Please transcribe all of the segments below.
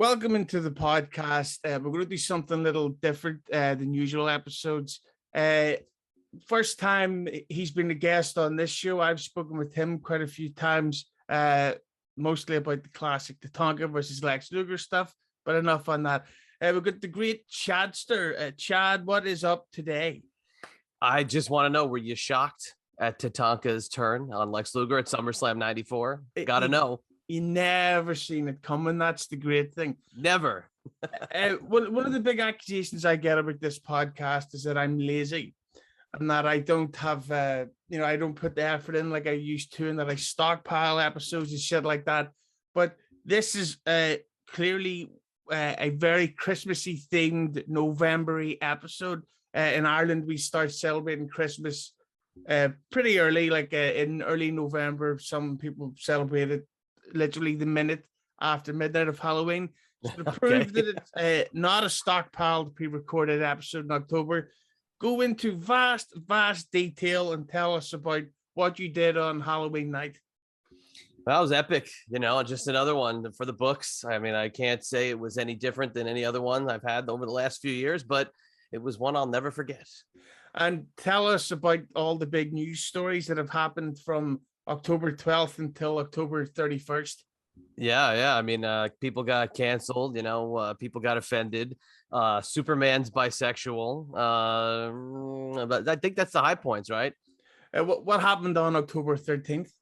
Welcome into the podcast. We're going to do something a little different than usual episodes. First time he's been a guest on this show. I've spoken with him quite a few times, mostly about the classic Tatanka versus Lex Luger stuff, but enough on that. We've got the great Chadster. Chad, what is up today? I just want to know, were you shocked at Tatanka's turn on Lex Luger at SummerSlam 94? Gotta know. You never seen it coming. That's the great thing. Never. One of the big accusations I get about this podcast is that I'm lazy and that I don't have, I don't put the effort in like I used to, and that I stockpile episodes and shit like that. But this is clearly a very Christmassy themed November-y episode. In Ireland, we start celebrating Christmas pretty early, like in early November. Some people celebrate it literally the minute after midnight of Halloween. So to prove that it's not a stockpiled pre-recorded episode in October, go into vast detail and tell us about what you did on Halloween night. Well, it was epic, just another one for the books. I mean, I can't say it was any different than any other one I've had over the last few years, but it was one I'll never forget. And tell us about all the big news stories that have happened from October 12th until October 31st. Yeah. I mean, people got canceled, people got offended. Superman's bisexual. But I think that's the high points, right? What happened on October 13th?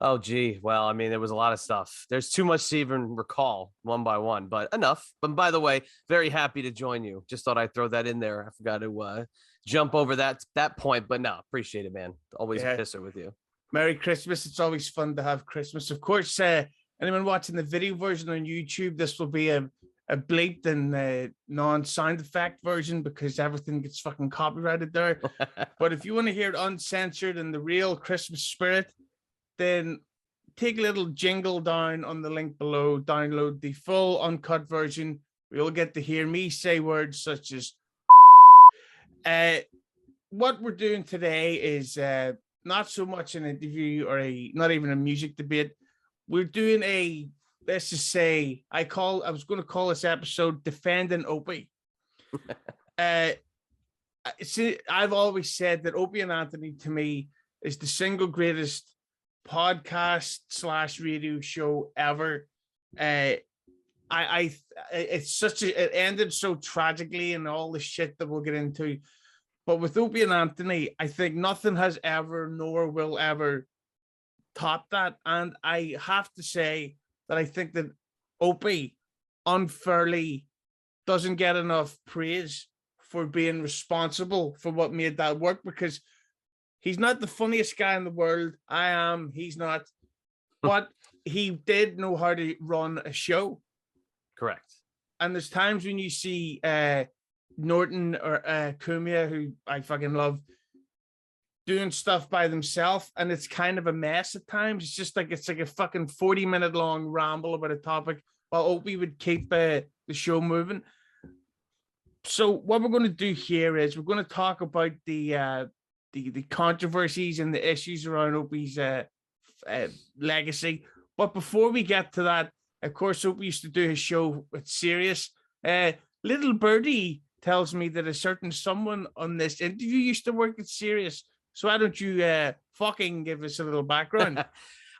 Oh, gee. Well, I mean, there was a lot of stuff. There's too much to even recall one by one, but enough. But by the way, very happy to join you. Just thought I'd throw that in there. I forgot to jump over that point, but no, appreciate it, man. Always a pisser with you. Merry Christmas. It's always fun to have Christmas. Of course, anyone watching the video version on YouTube, this will be a bleeped and non-sound effect version because everything gets fucking copyrighted there. But if you want to hear it uncensored and the real Christmas spirit, then take a little jingle down on the link below, download the full uncut version. You'll get to hear me say words such as what we're doing today is not so much an interview or not even a music debate. We're doing let's just say, I was going to call this episode Defending Opie. I've always said that Opie and Anthony, to me, is the single greatest podcast / radio show ever. It ended so tragically and all the shit that we'll get into. But with Opie and Anthony, I think nothing has ever nor will ever top that. And I have to say that I think that Opie unfairly doesn't get enough praise for being responsible for what made that work, because he's not the funniest guy in the world. I am. He's not. But he did know how to run a show. Correct. And there's times when you see Norton or Cumia, who I fucking love, doing stuff by themselves, and it's kind of a mess at times. It's like a fucking 40-minute long ramble about a topic, while Opie would keep the show moving. So what we're going to do here is we're going to talk about the controversies and the issues around Opie's legacy. But before we get to that, of course, Opie used to do his show with Sirius. Little Birdie tells me that a certain someone on this interview used to work at Sirius. So why don't you fucking give us a little background?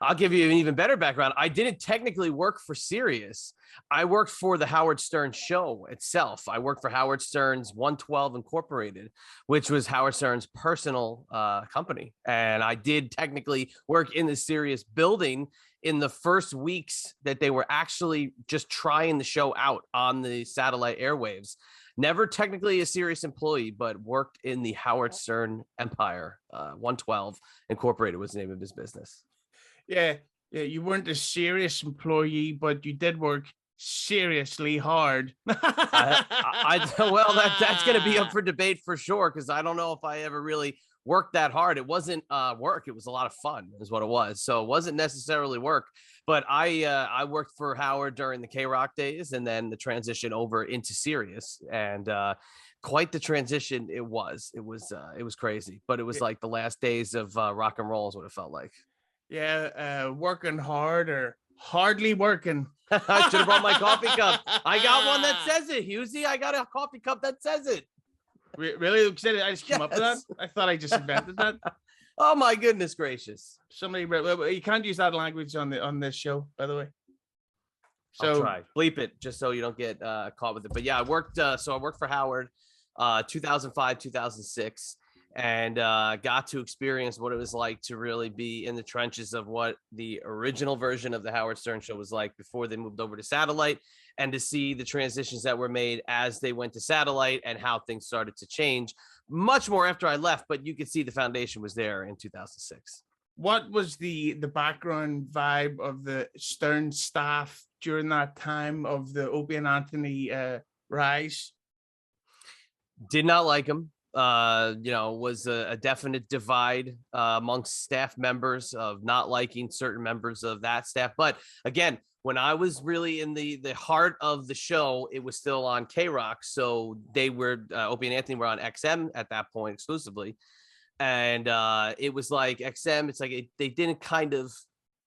I'll give you an even better background. I didn't technically work for Sirius. I worked for the Howard Stern show itself. I worked for Howard Stern's 112 Incorporated, which was Howard Stern's personal company. And I did technically work in the Sirius building in the first weeks that they were actually just trying the show out on the satellite airwaves. Never technically a Sirius employee, but worked in the Howard Stern empire. 112 Incorporated was the name of his business. Yeah, you weren't a Sirius employee, but you did work seriously hard. Well, that's going to be up for debate for sure, because I don't know if I ever really worked that hard. It wasn't work. It was a lot of fun is what it was. So it wasn't necessarily work, but I worked for Howard during the K-Rock days, and then the transition over into Sirius, and quite the transition it was. It was crazy, but it was like the last days of rock and roll is what it felt like. Yeah, working hard or hardly working. I should have brought my coffee cup. I got one that says it, Hughezy. I got a coffee cup that says it. Really? I just came up with that. I thought I just invented that. Oh my goodness gracious! Somebody, you can't use that language on this show, by the way. So I'll try. Bleep it just so you don't get caught with it. But yeah, I worked. So I worked for Howard, 2005, 2006. And got to experience what it was like to really be in the trenches of what the original version of the Howard Stern Show was like before they moved over to satellite, and to see the transitions that were made as they went to satellite and how things started to change much more after I left. But you could see the foundation was there in 2006. What was the background vibe of the Stern staff during that time of the Opie and Anthony rise? Did not like him. Was a definite divide amongst staff members of not liking certain members of that staff. But again, when I was really in the heart of the show, it was still on K-Rock. So they were, Opie and Anthony were on XM at that point exclusively. And it was like XM, it's like they didn't kind of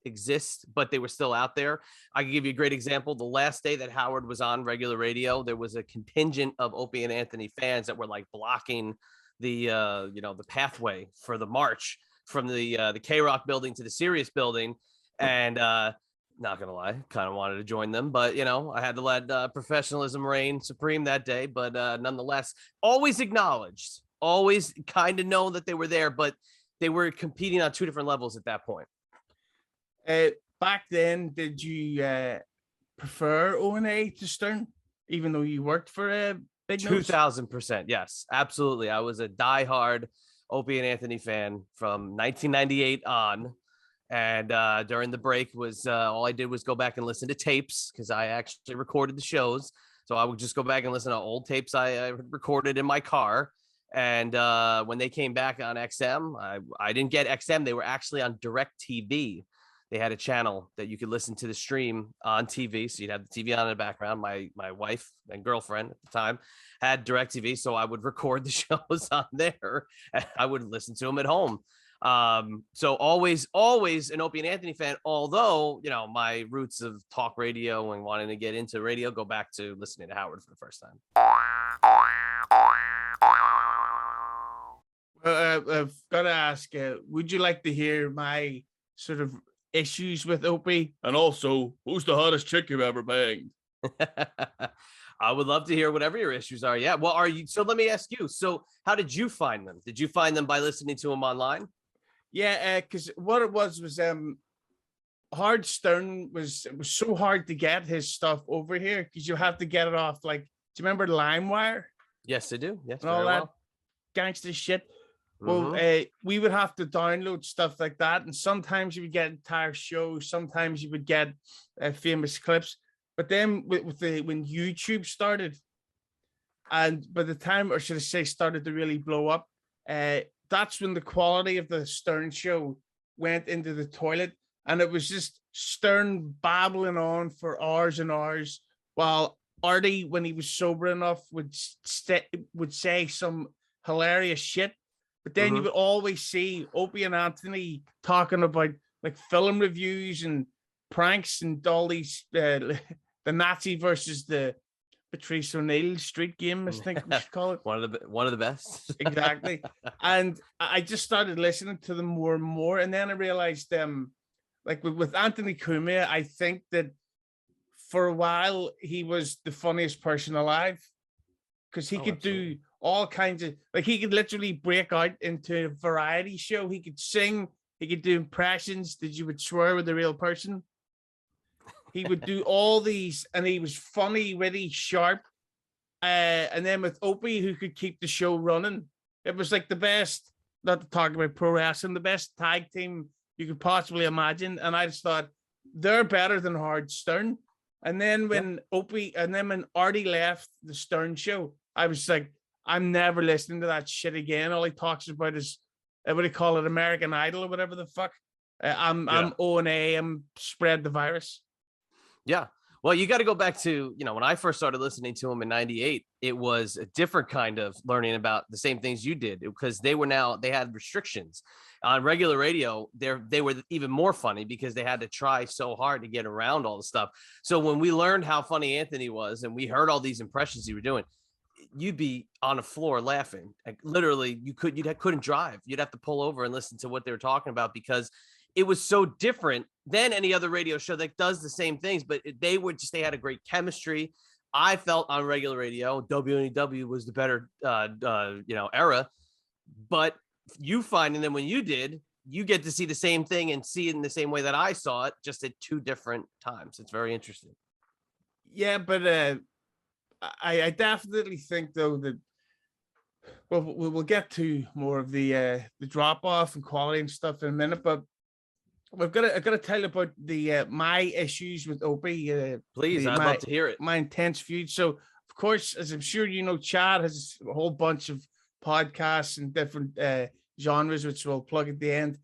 exist, but they were still out there. I can give you a great example. The last day that Howard was on regular radio, there was a contingent of Opie and Anthony fans that were like blocking the the pathway for the march from the K-Rock building to the Sirius building. And not gonna lie, kind of wanted to join them, but I had to let professionalism reign supreme that day. But nonetheless, always acknowledged, always kind of know that they were there, but they were competing on two different levels at that point. Back then, did you prefer O&A to Stern, even though you worked for Big Nose? 2000%, yes, absolutely. I was a diehard Opie and Anthony fan from 1998 on, and during the break was all I did was go back and listen to tapes, because I actually recorded the shows. So I would just go back and listen to old tapes I recorded in my car. And when they came back on XM, I didn't get XM. They were actually on DirecTV. They had a channel that you could listen to the stream on TV. So you'd have the TV on in the background. My wife and girlfriend at the time had DirecTV. So I would record the shows on there and I would listen to them at home. So always an Opie and Anthony fan, although, my roots of talk radio and wanting to get into radio go back to listening to Howard for the first time. I've got to ask, would you like to hear my sort of issues with Opie? And also, who's the hottest chick you've ever banged? I would love to hear whatever your issues are. Yeah. Well, so let me ask you. So how did you find them? Did you find them by listening to them online? Yeah, because what it was Hard Stern it was so hard to get his stuff over here, because you have to get it off, like, do you remember LimeWire? Yes, I do. Yes, and all that gangster shit. Well, we would have to download stuff like that, and sometimes you would get entire shows, sometimes you would get famous clips. But then when YouTube started, and by the time, or should I say, started to really blow up, that's when the quality of the Stern Show went into the toilet, and it was just Stern babbling on for hours and hours, while Artie, when he was sober enough, would say some hilarious shit. But then you would always see Opie and Anthony talking about like film reviews and pranks and all these, the Nazi versus the Patrice O'Neill street game, I think we should call it. One of the best. Exactly. And I just started listening to them more and more. And then I realized, like with Anthony Cumia, I think that for a while he was the funniest person alive, because he could do all kinds of, like, he could literally break out into a variety show. He could sing, he could do impressions that you would swear were the real person. He would do all these, and he was funny, witty, sharp. And then with Opie, who could keep the show running, it was like the best, not to talk about pro wrestling, the best tag team you could possibly imagine. And I just thought, they're better than Hard Stern. And then when when Artie left the Stern Show, I was like, I'm never listening to that shit again. All he talks about is, what do you call it, American Idol or whatever the fuck. I'm O&A, I'm spread the virus. Yeah. Well, you got to go back to, when I first started listening to him in 98, it was a different kind of learning about the same things you did, because they had restrictions on regular radio. They were even more funny because they had to try so hard to get around all the stuff. So when we learned how funny Anthony was and we heard all these impressions you were doing, you'd be on the floor laughing. Like literally you couldn't drive. You'd have to pull over and listen to what they were talking about, because it was so different than any other radio show that does the same things, but they had a great chemistry. I felt on regular radio, WNEW was the better, era, but you finding them when you did, you get to see the same thing and see it in the same way that I saw it, just at two different times. It's very interesting. Yeah, but I definitely think though that we'll get to more of the drop off and quality and stuff in a minute, but I've got to tell you about the my issues with Opie. Please, I'd love to hear it. My intense feud. So, of course, as I'm sure you know, Chad has a whole bunch of podcasts and different genres, which we'll plug at the end.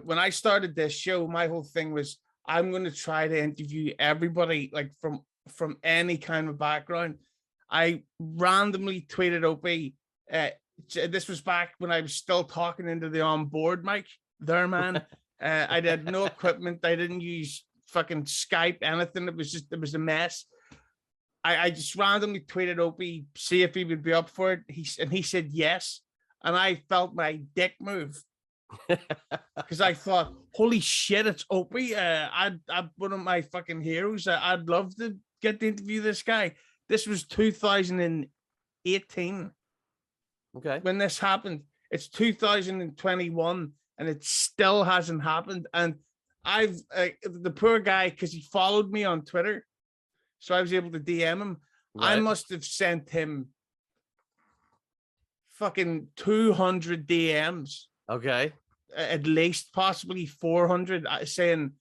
When I started this show, my whole thing was I'm going to try to interview everybody, like from any kind of background. I randomly tweeted Opie. This was back when I was still talking into the onboard mic there, man. I had no equipment. I didn't use fucking Skype, anything. It was a mess. I just randomly tweeted Opie, see if he would be up for it. He said yes. And I felt my dick move. Because I thought, holy shit, it's Opie. I'm one of my fucking heroes. I'd love to get to interview this guy. This was 2018. Okay. When this happened. It's 2021. And it still hasn't happened. And I've the poor guy, because he followed me on Twitter, so I was able to DM him. Right. I must have sent him fucking 200 DMs. Okay. At least, possibly 400, saying,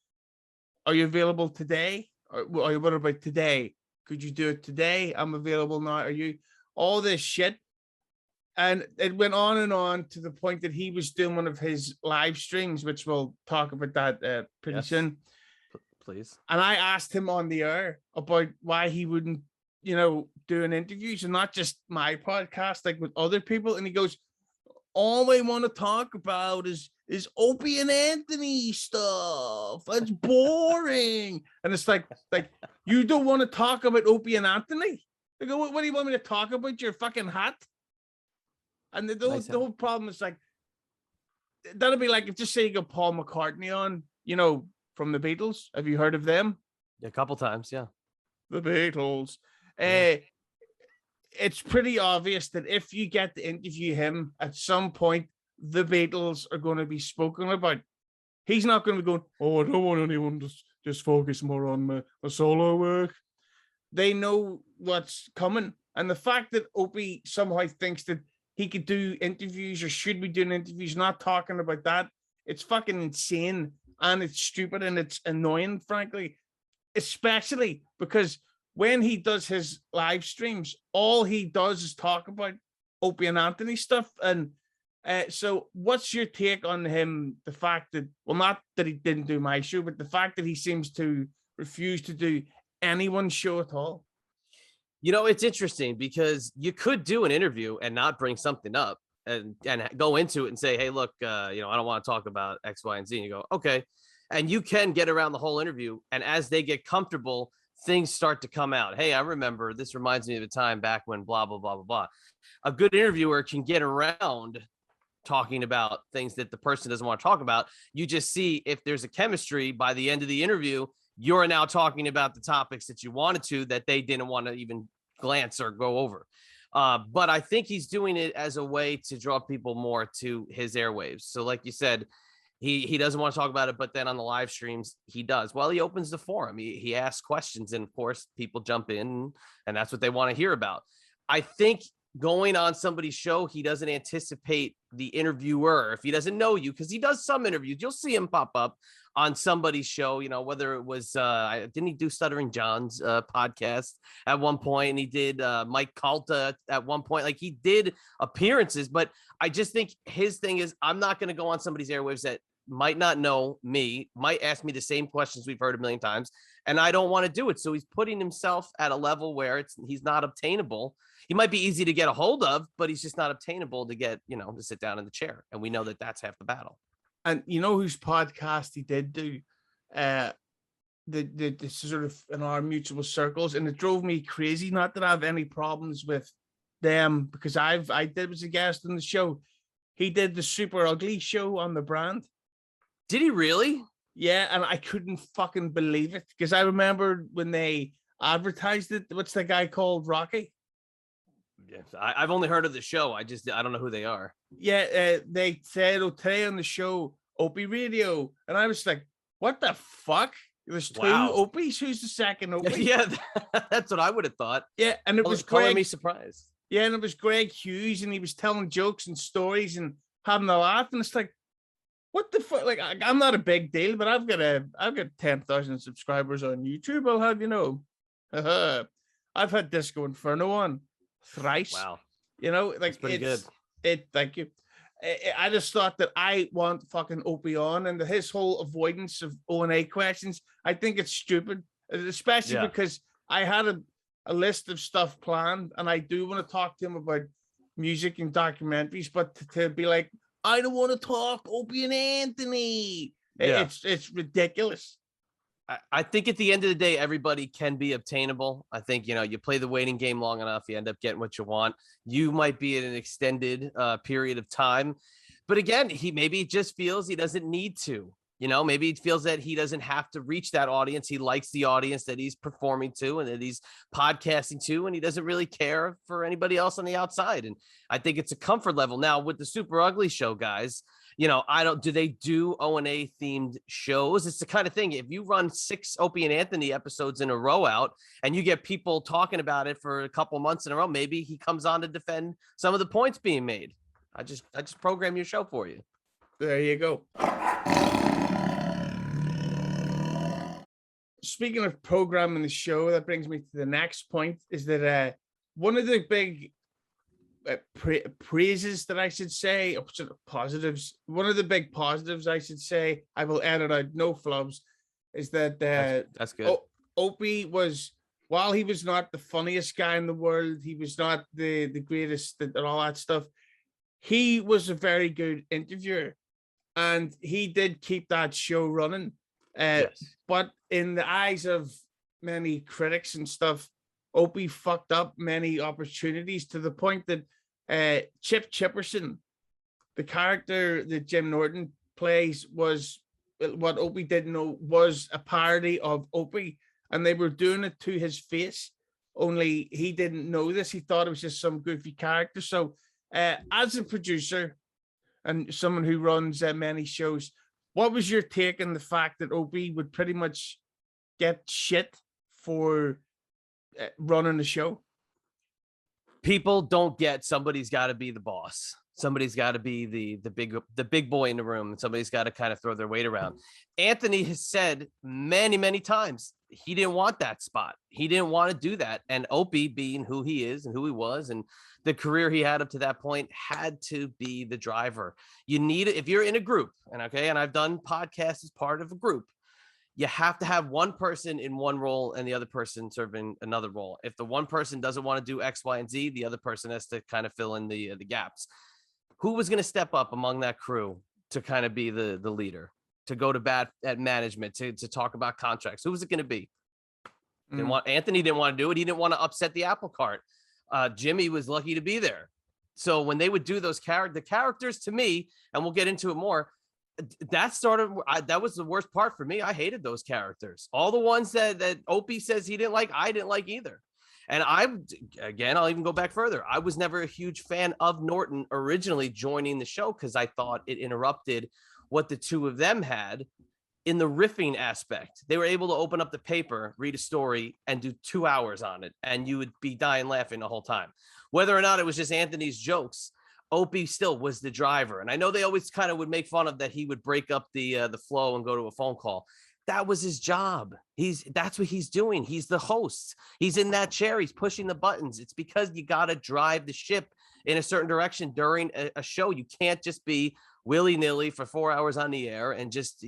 "Are you available today? Or what about today? Could you do it today? I'm available now. Are you?" All this shit. And it went on to the point that he was doing one of his live streams, which we'll talk about that pretty soon. Please. And I asked him on the air about why he wouldn't, do an interview, and not just my podcast, like with other people. And he goes, all I want to talk about is Opie and Anthony stuff. That's boring. And it's like you don't want to talk about Opie and Anthony? They go, what do you want me to talk about? Your fucking hat? And the whole problem is like, that'll be like, if just say you got Paul McCartney on, from the Beatles. Have you heard of them? A couple times, yeah. The Beatles. Yeah. It's pretty obvious that if you get to interview him at some point, the Beatles are going to be spoken about. He's not going to be going, oh, I don't want anyone to just focus more on my solo work. They know what's coming. And the fact that Opie somehow thinks that he could do interviews or should be doing interviews, not talking about that, it's fucking insane, and it's stupid, and it's annoying, frankly, especially because when he does his live streams, all he does is talk about Opie and Anthony stuff. And so what's your take on him? The fact that, well, not that he didn't do my show, but the fact that he seems to refuse to do anyone's show at all. It's interesting because you could do an interview and not bring something up and go into it and say, hey, look, I don't want to talk about X, Y, and Z. And you go, okay. And you can get around the whole interview. And as they get comfortable, things start to come out. Hey, I remember, this reminds me of a time back when blah, blah, blah, blah, blah. A good interviewer can get around talking about things that the person doesn't want to talk about. You just see if there's a chemistry by the end of the interview, you're now talking about the topics that you wanted to, that they didn't want to even glance or go over. But I think he's doing it as a way to draw people more to his airwaves. So like you said, he doesn't want to talk about it, but then on the live streams, he does. Well, he opens the forum. He asks questions, and of course, people jump in, and that's what they want to hear about. I think going on somebody's show, he doesn't anticipate the interviewer, if he doesn't know you, because he does some interviews. You'll see him pop up on somebody's show, whether it was, didn't he do Stuttering John's podcast at one point? And he did Mike Calta at one point. Like, he did appearances, but I just think his thing is, I'm not going to go on somebody's airwaves that might not know me, might ask me the same questions we've heard a million times, and I don't want to do it. So he's putting himself at a level where he's not obtainable. He might be easy to get a hold of, but he's just not obtainable to get, to sit down in the chair. And we know that that's half the battle. And you know whose podcast he did do? The sort of in our mutual circles, and it drove me crazy. Not that I have any problems with them, because I was a guest on the show. He did the Super Ugly show on the Brand. Did he really? Yeah, and I couldn't fucking believe it, because I remember when they advertised it. What's the guy called? Rocky? Yeah, I've only heard of the show. I don't know who they are. Yeah, they said, today on the show, Opie Radio. And I was like, what the fuck? There's two Opies. Who's the second Opie? Yeah, that's what I would have thought. Yeah, and it was calling me surprised. Yeah, and it was Greg Hughes, and he was telling jokes and stories and having a laugh. And it's like, what the fuck? Like, I'm not a big deal, but I've got 10,000 subscribers on YouTube. I'll have you know. I've had Disco Inferno on thrice. Wow. Like, that's pretty good. Thank you. I just thought that I want fucking Opie on, and his whole avoidance of O&A questions, I think it's stupid, especially because I had a list of stuff planned, and I do want to talk to him about music and documentaries, but to be like, I don't want to talk Opie and Anthony. It's ridiculous. I think at the end of the day, everybody can be obtainable. I think, you play the waiting game long enough, you end up getting what you want. You might be in an extended period of time. But again, he maybe just feels he doesn't need to. Maybe he feels that he doesn't have to reach that audience. He likes the audience that he's performing to and that he's podcasting to, and he doesn't really care for anybody else on the outside. And I think it's a comfort level. Now, with the Super Ugly show, guys, do they do O&A themed shows? It's the kind of thing, if you run 6 Opie and Anthony episodes in a row out and you get people talking about it for a couple months in a row, maybe he comes on to defend some of the points being made. I just program your show for you. There you go. Speaking of programming the show, that brings me to the next point, is that one of the big praises that I should say, or sort of positives, one of the big positives I should say, I will edit out no flubs, is that that's good. Opie was, while he was not the funniest guy in the world, he was not the greatest and all that stuff, he was a very good interviewer, and he did keep that show running. Yes. But in the eyes of many critics and stuff, Opie fucked up many opportunities, to the point that Chip Chipperson, the character that Jim Norton plays, was what Opie didn't know was a parody of Opie, and they were doing it to his face, only he didn't know this. He thought it was just some goofy character. So as a producer and someone who runs many shows, what was your take on the fact that Opie would pretty much get shit for running the show? People don't get, somebody's got to be the boss. Somebody's got to be the big boy in the room, and somebody's got to kind of throw their weight around. Anthony has said many, many times he didn't want that spot. He didn't want to do that. And Opie, being who he is and who he was and the career he had up to that point, had to be the driver. You need it if you're in a group, and I've done podcasts as part of a group. You have to have one person in one role and the other person serving another role. If the one person doesn't want to do X, Y, and Z, the other person has to kind of fill in the gaps. Who was going to step up among that crew to kind of be the leader, to go to bat at management, to talk about contracts? Who was it going to be? Anthony didn't want to do it. He didn't want to upset the apple cart. Jimmy was lucky to be there. So when they would do those the characters, to me, and we'll get into it more, that was the worst part for me. I hated those characters. All the ones that Opie says he didn't like, I didn't like either. And I'll even go back further. I was never a huge fan of Norton originally joining the show, because I thought it interrupted what the two of them had in the riffing aspect. They were able to open up the paper, read a story, and do 2 hours on it, and you would be dying laughing the whole time. Whether or not it was just Anthony's jokes, Opie still was the driver. And I know they always kind of would make fun of that he would break up the flow and go to a phone call. That was his job. That's what he's doing. He's the host. He's in that chair. He's pushing the buttons. It's because you got to drive the ship in a certain direction during a show. You can't just be willy-nilly for 4 hours on the air and just,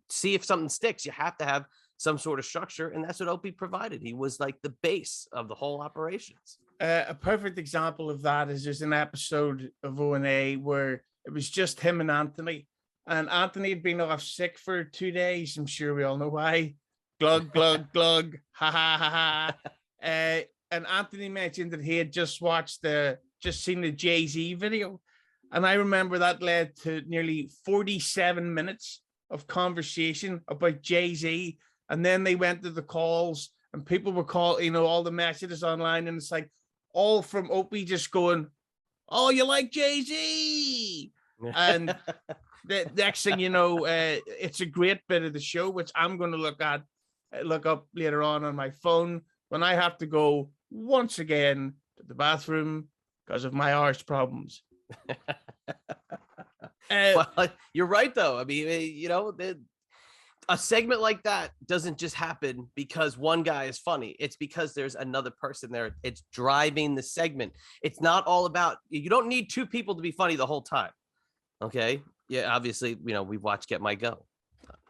see if something sticks. You have to have some sort of structure, and that's what Opie provided. He was like the base of the whole operations. A perfect example of that is there's an episode of O&A where it was just him and Anthony. And Anthony had been off sick for 2 days. I'm sure we all know why. Glug, glug, glug. Ha, ha, ha, ha. And Anthony mentioned that he had just seen the Jay-Z video. And I remember that led to nearly 47 minutes of conversation about Jay-Z. And then they went to the calls and people were calling, all the messages online. And it's like all from Opie just going, "Oh, you like Jay-Z?" And the next thing you know, it's a great bit of the show, which I'm going to look up later on my phone when I have to go once again to the bathroom because of my arse problems. Well, you're right, though. I mean, a segment like that doesn't just happen because one guy is funny. It's because there's another person there. It's driving the segment. It's not all about, you don't need two people to be funny the whole time. Okay. Yeah. Obviously, we've watched Get My Go.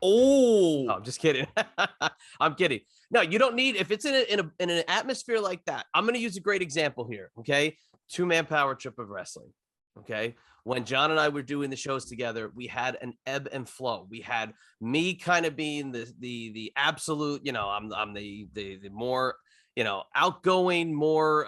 Oh, no, I'm just kidding. I'm kidding. No, you don't need, if it's in an atmosphere like that. I'm going to use a great example here. Okay. 2-man power trip of wrestling. Okay. When John and I were doing the shows together, we had an ebb and flow. We had me kind of being the absolute, I'm the more, outgoing, more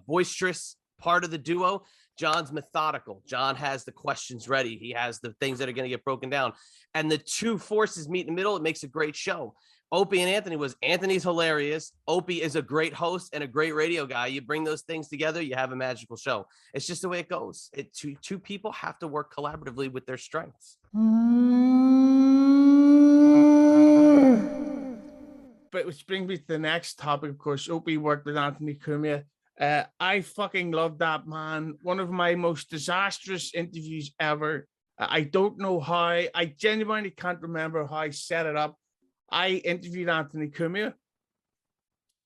boisterous part of the duo. John's methodical. John has the questions ready. He has the things that are going to get broken down. And the two forces meet in the middle. It makes a great show. Opie and Anthony's hilarious. Opie is a great host and a great radio guy. You bring those things together, you have a magical show. It's just the way it goes. Two people have to work collaboratively with their strengths. But which brings me to the next topic, of course. Opie worked with Anthony Cumia. I fucking love that man. One of my most disastrous interviews ever. I don't know how. I genuinely can't remember how I set it up. I interviewed Anthony Cumia,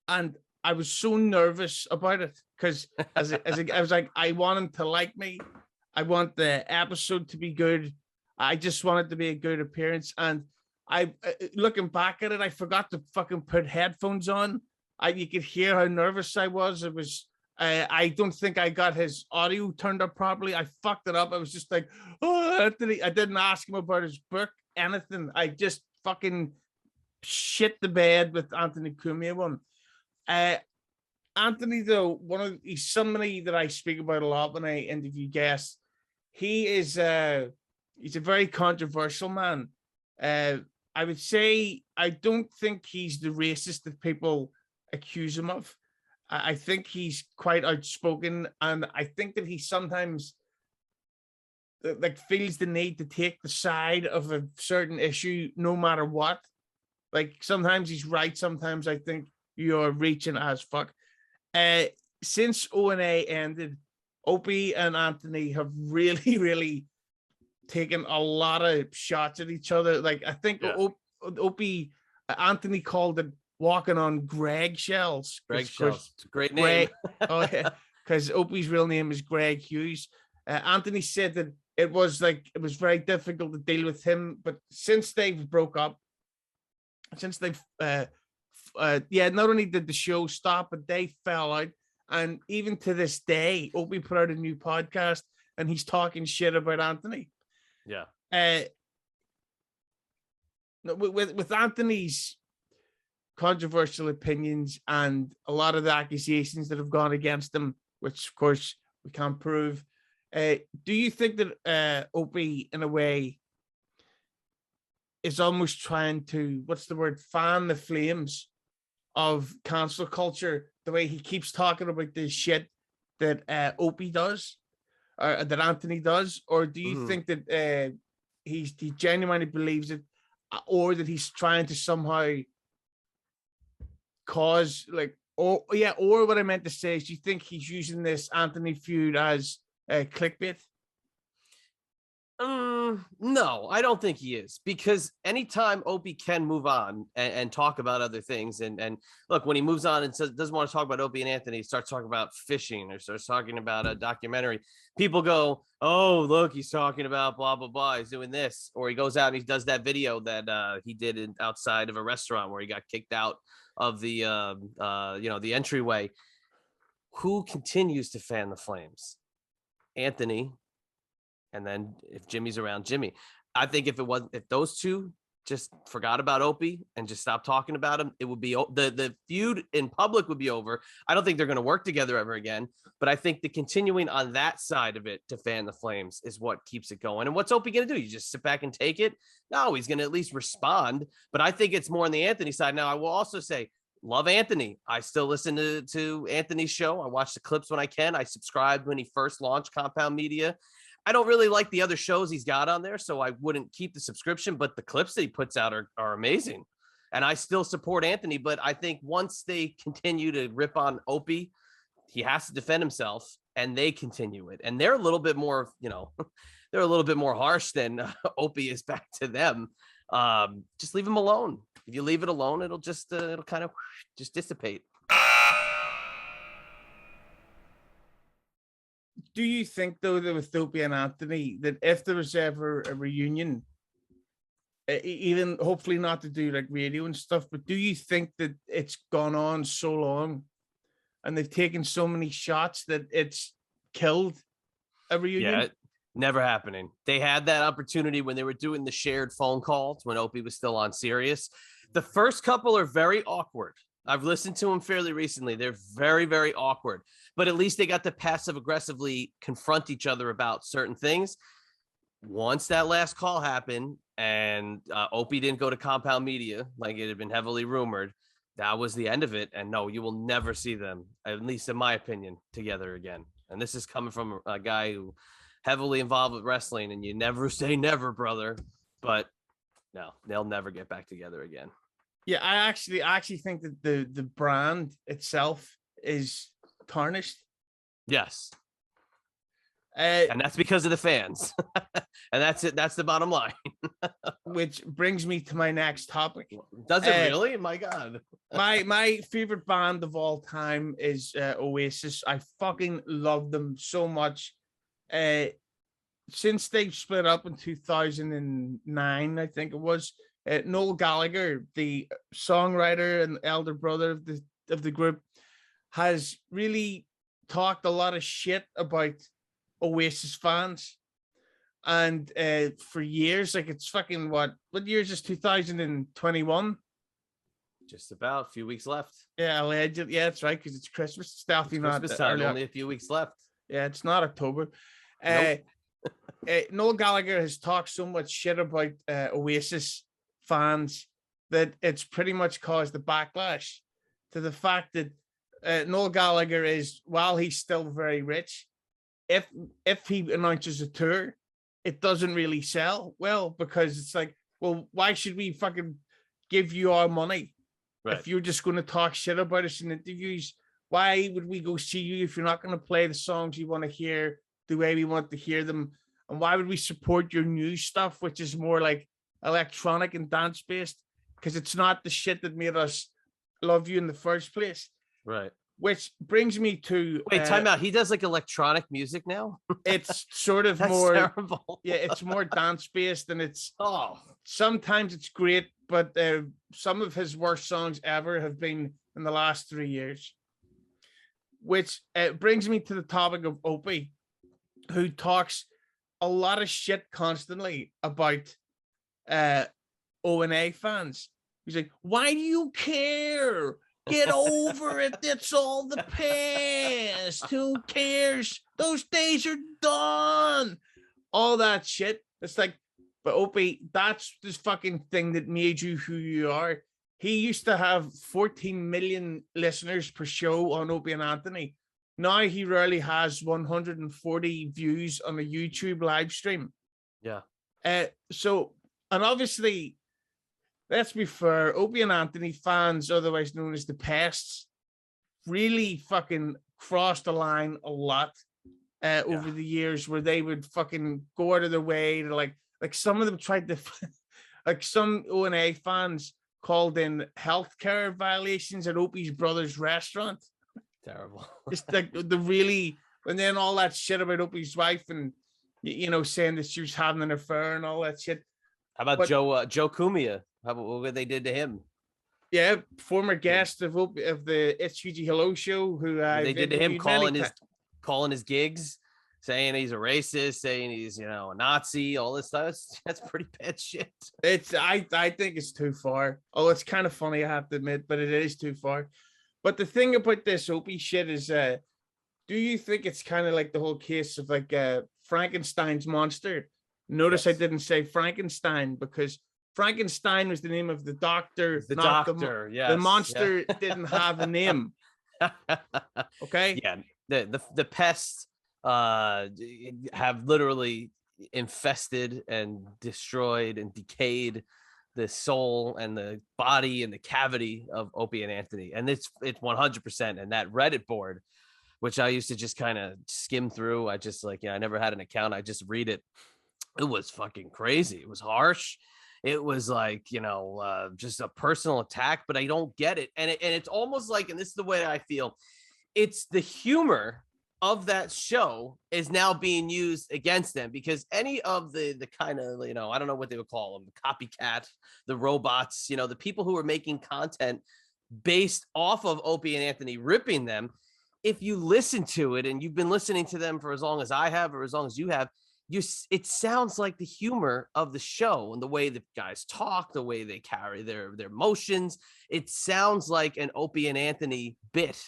and I was so nervous about it because I was like, I want him to like me. I want the episode to be good. I just want it to be a good appearance. And I, looking back at it, I forgot to fucking put headphones on. You could hear how nervous I was. It was, I don't think I got his audio turned up properly. I fucked it up. I was just like, "Oh, Anthony." I didn't ask him about his book, anything. I just fucking shit the bed with Anthony Cumia one. Anthony, though, he's somebody that I speak about a lot when I interview guests. He's a very controversial man. I would say I don't think he's the racist that people accuse him of. I think he's quite outspoken, and I think that he sometimes feels the need to take the side of a certain issue no matter what. Like sometimes he's right, sometimes I think you're reaching as fuck. Since O&A ended, Opie and Anthony have really, really taken a lot of shots at each other. Like I think Opie, Anthony called it walking on Greg shells. It's a great name. Oh yeah, because Opie's real name is Greg Hughes. Anthony said that it was very difficult to deal with him, but since they've broke up, since they've not only did the show stop, but they fell out. And even to this day, Opie put out a new podcast and he's talking shit about Anthony. Yeah. With Anthony's controversial opinions and a lot of the accusations that have gone against him, which of course we can't prove, do you think that Opie, in a way, is almost trying to, fan the flames of cancel culture, the way he keeps talking about this shit that Opie does, or that Anthony does? Or do you think that he genuinely believes it, or that he's trying to somehow cause, or what I meant to say is, do you think he's using this Anthony feud as clickbait? No, I don't think he is, because anytime Opie can move on and talk about other things, and look, when he moves on and says doesn't want to talk about Opie and Anthony, he starts talking about fishing or starts talking about a documentary. People go, "Oh, look, he's talking about blah blah blah. He's doing this," or he goes out and he does that video that he did outside of a restaurant where he got kicked out of the the entryway. Who continues to fan the flames? Anthony. And then if Jimmy's around, Jimmy. I think if those two just forgot about Opie and just stopped talking about him, it would be the feud in public would be over. I don't think they're going to work together ever again. But I think the continuing on that side of it to fan the flames is what keeps it going. And what's Opie going to do? You just sit back and take it? No, he's going to at least respond. But I think it's more on the Anthony side. Now, I will also say, love Anthony. I still listen to Anthony's show. I watch the clips when I can. I subscribed when he first launched Compound Media. I don't really like the other shows he's got on there, so I wouldn't keep the subscription, but the clips that he puts out are amazing. And I still support Anthony, but I think once they continue to rip on Opie, he has to defend himself, and they continue it. And they're a little bit more, they're a little bit more harsh than Opie is back to them. Just leave him alone. If you leave it alone, it'll just, it'll kind of just dissipate. Do you think, though, that with Opie and Anthony, that if there was ever a reunion, even hopefully not to do like radio and stuff, but do you think that it's gone on so long and they've taken so many shots that it's killed a reunion? Yeah, never happening. They had that opportunity when they were doing the shared phone calls when Opie was still on Sirius. The first couple are very awkward. I've listened to them fairly recently. They're very, very awkward, but at least they got to passive aggressively confront each other about certain things. Once that last call happened and Opie didn't go to Compound Media, like it had been heavily rumored, that was the end of it. And no, you will never see them, at least in my opinion, together again. And this is coming from a guy who heavily involved with wrestling, and you never say never, brother, but no, they'll never get back together again. Yeah, I actually think that the brand itself is tarnished. Yes. And that's because of the fans. And that's it. That's the bottom line. Which brings me to my next topic. Does it really? My God. my favorite band of all time is Oasis. I fucking love them so much. Since they split up in 2009, I think it was, Noel Gallagher, the songwriter and elder brother of the group, has really talked a lot of shit about Oasis fans. And for years, like it's fucking what year is this? 2021? Just about a few weeks left. Yeah, allegedly. Yeah, that's right, because it's Christmas. It's definitely not Christmas time, only a few weeks left. Yeah, it's not October. Nope. Noel Gallagher has talked so much shit about Oasis fans that it's pretty much caused a backlash to the fact that Noel Gallagher is, while he's still very rich, if he announces a tour, it doesn't really sell well, because it's like, well, why should we fucking give you our money if you're just going to talk shit about us in interviews? Why would we go see you if you're not going to play the songs you want to hear the way we want to hear them? And why would we support your new stuff, which is more like electronic and dance based? Because it's not the shit that made us love you in the first place. Right. Which brings me to wait, time out. He does like electronic music now. It's sort of That's more terrible. Yeah, it's more dance based, and it's sometimes it's great, but some of his worst songs ever have been in the last 3 years. Which brings me to the topic of Opie, who talks a lot of shit constantly about O&A fans. He's like, why do you care? Get over it. It's all the past. Who cares? Those days are done. All that shit. It's like, but Opie, that's this fucking thing that made you who you are. He used to have 14 million listeners per show on Opie and Anthony. Now he rarely has 140 views on a YouTube live stream. Yeah. So, and obviously, let's be fair, Opie and Anthony fans, otherwise known as the Pests, really fucking crossed the line a lot over the years, where they would fucking go out of their way to like some of them tried to like some O&A fans called in healthcare violations at Opie's brother's restaurant. Terrible. Just like the really, and then all that shit about Opie's wife and, you know, saying that she was having an affair and all that shit. How about Joe Cumia? How about what they did to him? Yeah, former guest of the It's Hughezy Hello show, who they did to him, calling his gigs, saying he's a racist, saying he's, you know, a Nazi, all this stuff. That's pretty bad shit. I think it's too far. Oh, it's kind of funny, I have to admit, but it is too far. But the thing about this Opie shit is, do you think it's kind of like the whole case of like Frankenstein's monster? Notice I didn't say Frankenstein, because Frankenstein was the name of the doctor. The doctor, the monster didn't have a name. Okay. Yeah. The pests have literally infested and destroyed and decayed the soul and the body and the cavity of Opie and Anthony. And it's 100%. And that Reddit board, which I used to just kind of skim through, I just like, I never had an account. I just read it. It was fucking crazy. It was harsh. It was like, you know, just a personal attack, but I don't get it. And it's almost like, and this is the way I feel, it's the humor of that show is now being used against them, because any of the kind of, you know, I don't know what they would call them, the copycat, the robots, you know, the people who are making content based off of Opie and Anthony ripping them. If you listen to it, and you've been listening to them for as long as I have, or as long as you have, it sounds like the humor of the show and the way the guys talk, the way they carry their emotions. It sounds like an Opie and Anthony bit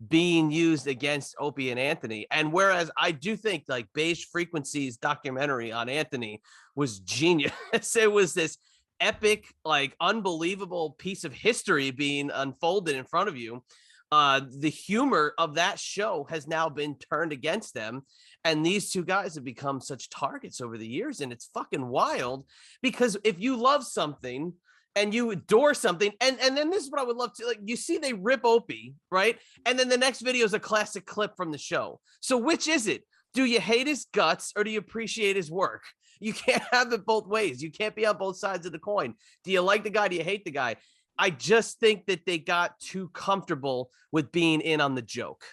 being used against Opie and Anthony. And whereas I do think like Beige Frequency's documentary on Anthony was genius. It was this epic, like unbelievable piece of history being unfolded in front of you. The humor of that show has now been turned against them. And these two guys have become such targets over the years. And it's fucking wild, because if you love something and you adore something, and then this is what I would love to, like, you see they rip Opie, right? And then the next video is a classic clip from the show. So which is it? Do you hate his guts or do you appreciate his work? You can't have it both ways. You can't be on both sides of the coin. Do you like the guy? Do you hate the guy? I just think that they got too comfortable with being in on the joke.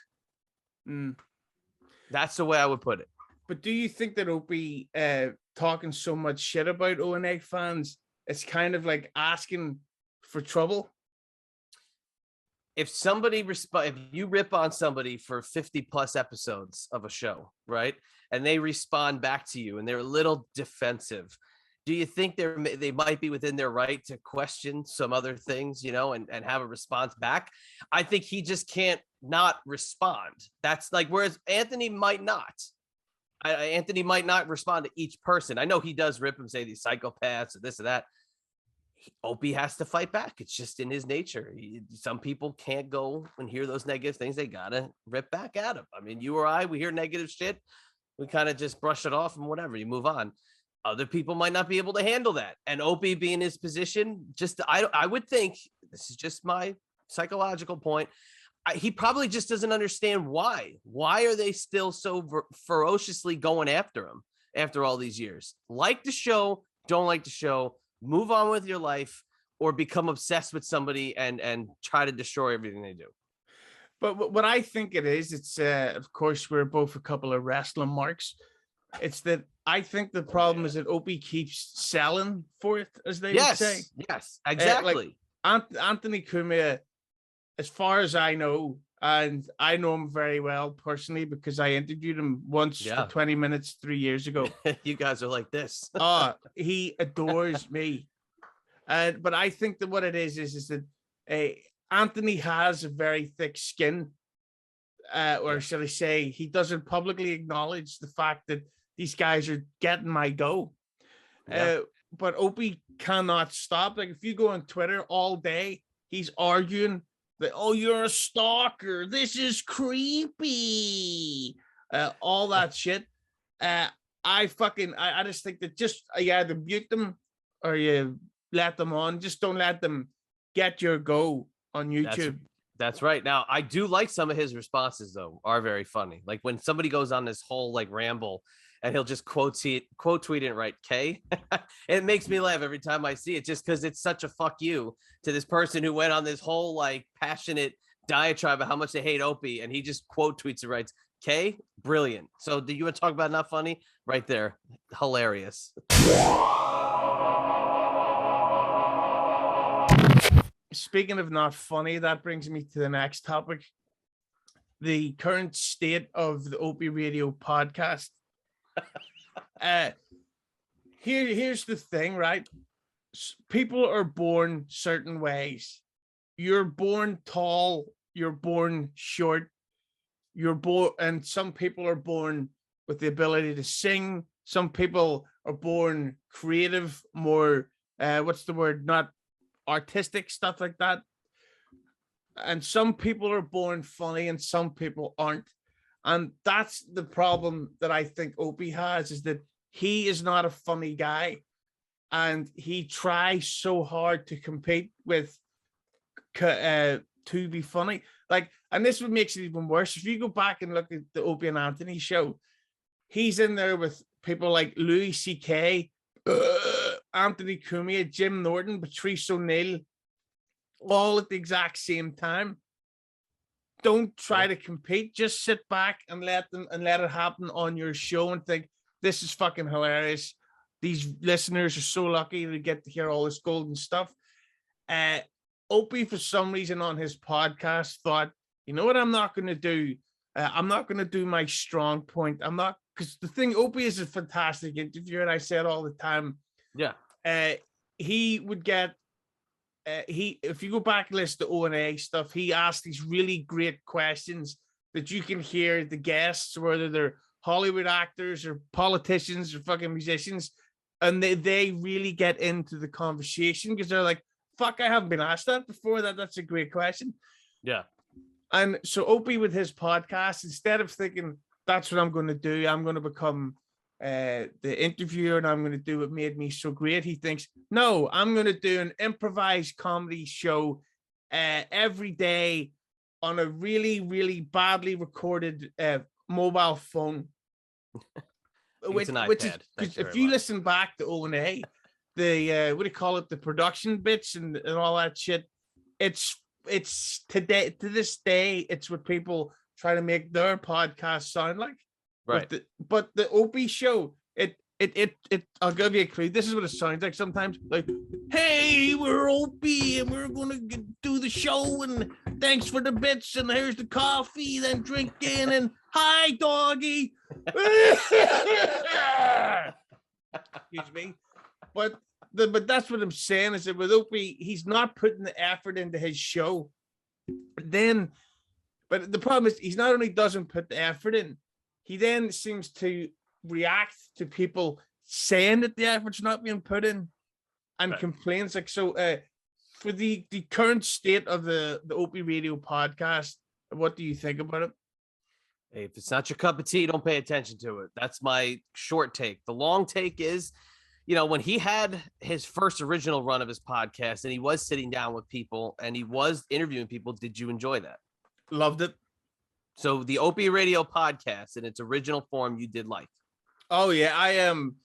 That's the way I would put it. But do you think that Opie talking so much shit about O&A fans, it's kind of like asking for trouble? If you rip on somebody for 50 plus episodes of a show, right, and they respond back to you and they're a little defensive, do you think they might be within their right to question some other things, you know, and have a response back? I think he just can't not respond. That's like, whereas Anthony might not. Anthony might not respond to each person. I know he does rip and say these psychopaths or this or that. Opie has to fight back. It's just in his nature. Some people can't go and hear those negative things. They gotta rip back at him. I mean, you or I, we hear negative shit, we kind of just brush it off and whatever, you move on. Other people might not be able to handle that. And Opie being in his position, I would think, this is just my psychological point, he probably just doesn't understand why. Why are they still so ferociously going after him after all these years? Like the show, don't like the show, move on with your life, or become obsessed with somebody and try to destroy everything they do. But what I think it is, it's of course, we're both a couple of wrestling marks. It's that I think the problem is that Opie keeps selling for it, as they would say. Yes, exactly. Like Anthony Cumia, as far as I know, and I know him very well personally because I interviewed him once for 20 minutes 3 years ago. You guys are like this. He adores me. But I think that what it is that Anthony has a very thick skin, or shall I say, he doesn't publicly acknowledge the fact that these guys are getting my dough. But Opie cannot stop. Like, if you go on Twitter all day, he's arguing that, oh, you're a stalker, this is creepy, all that shit. I just think that you either mute them or you let them on. Just don't let them get your go on YouTube. That's right. Now, I do like some of his responses, though, are very funny. Like when somebody goes on this whole like ramble and he'll just quote tweet it and write K. It makes me laugh every time I see it, just because it's such a fuck you to this person who went on this whole like passionate diatribe of how much they hate Opie, and he just quote tweets and writes K. Brilliant. So do you want to talk about not funny? Right there. Hilarious. Speaking of not funny, that brings me to the next topic. The current state of the Opie Radio podcast. Here's the thing, right? People are born certain ways. You're born tall, you're born short, and some people are born with the ability to sing. Some people are born creative, more not artistic, stuff like that. And some people are born funny and some people aren't. And that's the problem that I think Opie has, is that he is not a funny guy. And he tries so hard to compete with to be funny. Like, and this what makes it even worse. If you go back and look at the Opie and Anthony show, he's in there with people like Louis C.K., Anthony Cumia, Jim Norton, Patrice O'Neill, all at the exact same time. Don't try to compete. Just sit back and let it happen on your show and think, this is fucking hilarious. These listeners are so lucky to get to hear all this golden stuff. Opie, for some reason on his podcast, thought, you know what I'm not going to do? I'm not going to do my strong point. I'm not, because the thing, Opie is a fantastic interviewer, and I say it all the time. Yeah. He would get, if you go back and listen to O&A stuff, he asked these really great questions that you can hear the guests, whether they're Hollywood actors or politicians or fucking musicians, and they really get into the conversation because they're like, fuck, I haven't been asked that before. That's a great question. Yeah. And so Opie with his podcast, instead of thinking, that's what I'm going to do, I'm going to become the interviewer and I'm going to do what made me so great, he thinks, no, I'm going to do an improvised comedy show every day on a really, really badly recorded mobile phone. It's an iPad. If you listen back to O&A, the what do you call it, the production bits and all that shit, it's today, to this day, it's what people try to make their podcast sound like. Right. But the Opie show, it I'll give you a clue. This is what it sounds like sometimes. Like, hey, we're Opie and we're gonna do the show, and thanks for the bits, and here's the coffee, then drink in, and hi doggy. Excuse me. But that's what I'm saying, is that with Opie, he's not putting the effort into his show. But the problem is, he's not only doesn't put the effort in, he then seems to react to people saying that the effort's not being put in, and right, complains. Like, so for the current state of the Opie Radio podcast, what do you think about it? Hey, if it's not your cup of tea, don't pay attention to it. That's my short take. The long take is, when he had his first original run of his podcast and he was sitting down with people and he was interviewing people, did you enjoy that? Loved it. So the Opie Radio podcast in its original form, you did like? Oh yeah, I am.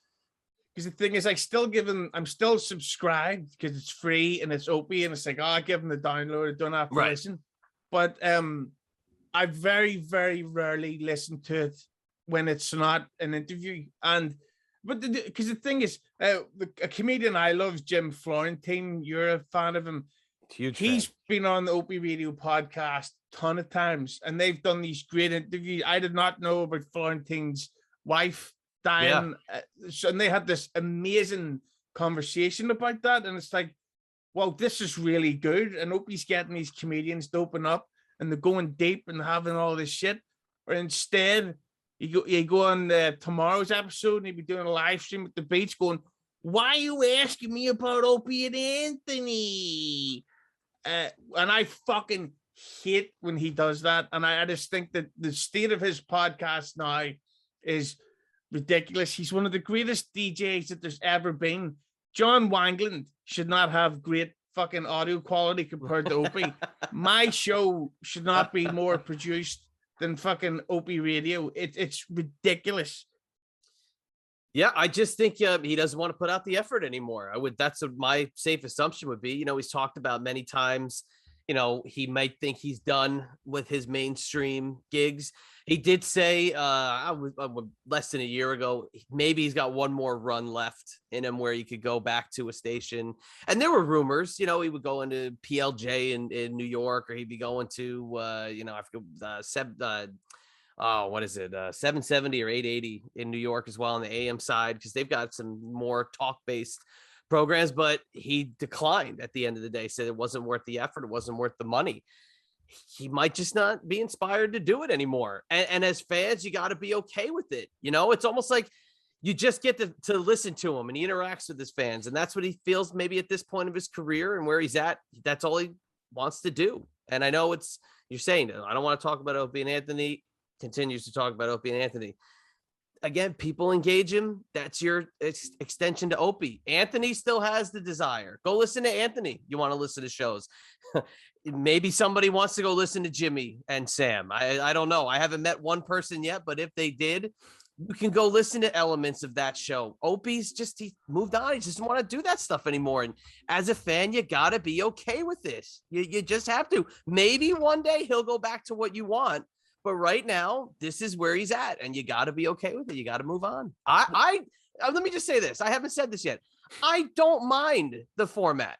Because the thing is, I'm still subscribed because it's free and it's Opie, and it's like, I give them the download, I don't have to listen. But I very, very rarely listen to it when it's not an interview. But because the thing is, a comedian I love is Jim Florentine. You're a fan of him. Huge He's fan. Been on the Opie Radio podcast a ton of times, and they've done these great interviews. I did not know about Florentine's wife dying. Yeah. And they had this amazing conversation about that. And it's like, well, this is really good. And Opie's getting these comedians to open up, and they're going deep and having all this shit. Or instead, you go on tomorrow's episode and he'd be doing a live stream at the beach going, why are you asking me about Opie and Anthony? And I fucking hate when he does that. And I just think that the state of his podcast now is ridiculous. He's one of the greatest DJs that there's ever been. John Wangland should not have great fucking audio quality compared to Opie. My show should not be more produced than fucking Opie Radio. It's ridiculous. Yeah, I just think he doesn't want to put out the effort anymore. That's my safe assumption would be. He's talked about many times, he might think he's done with his mainstream gigs. He did say less than a year ago, maybe he's got one more run left in him where he could go back to a station. And there were rumors, he would go into PLJ in New York, or he'd be going to, I forget, what is it, 770 or 880 in New York as well on the AM side, because they've got some more talk-based programs. But he declined at the end of the day, said it wasn't worth the effort, it wasn't worth the money. He might just not be inspired to do it anymore. And as fans, you got to be okay with it. It's almost like you just get to listen to him, and he interacts with his fans, and that's what he feels maybe at this point of his career and where he's at. That's all he wants to do. And I know you're saying, I don't want to talk about Opie and Anthony. Continues to talk about Opie and Anthony. Again, people engage him. That's your extension to Opie. Anthony still has the desire. Go listen to Anthony. You want to listen to shows. Maybe somebody wants to go listen to Jimmy and Sam. I don't know. I haven't met one person yet, but if they did, you can go listen to elements of that show. Opie's he moved on. He doesn't want to do that stuff anymore. And as a fan, you got to be okay with this. You just have to. Maybe one day he'll go back to what you want. But right now, this is where he's at, and you got to be okay with it. You got to move on. Let me just say this. I haven't said this yet. I don't mind the format,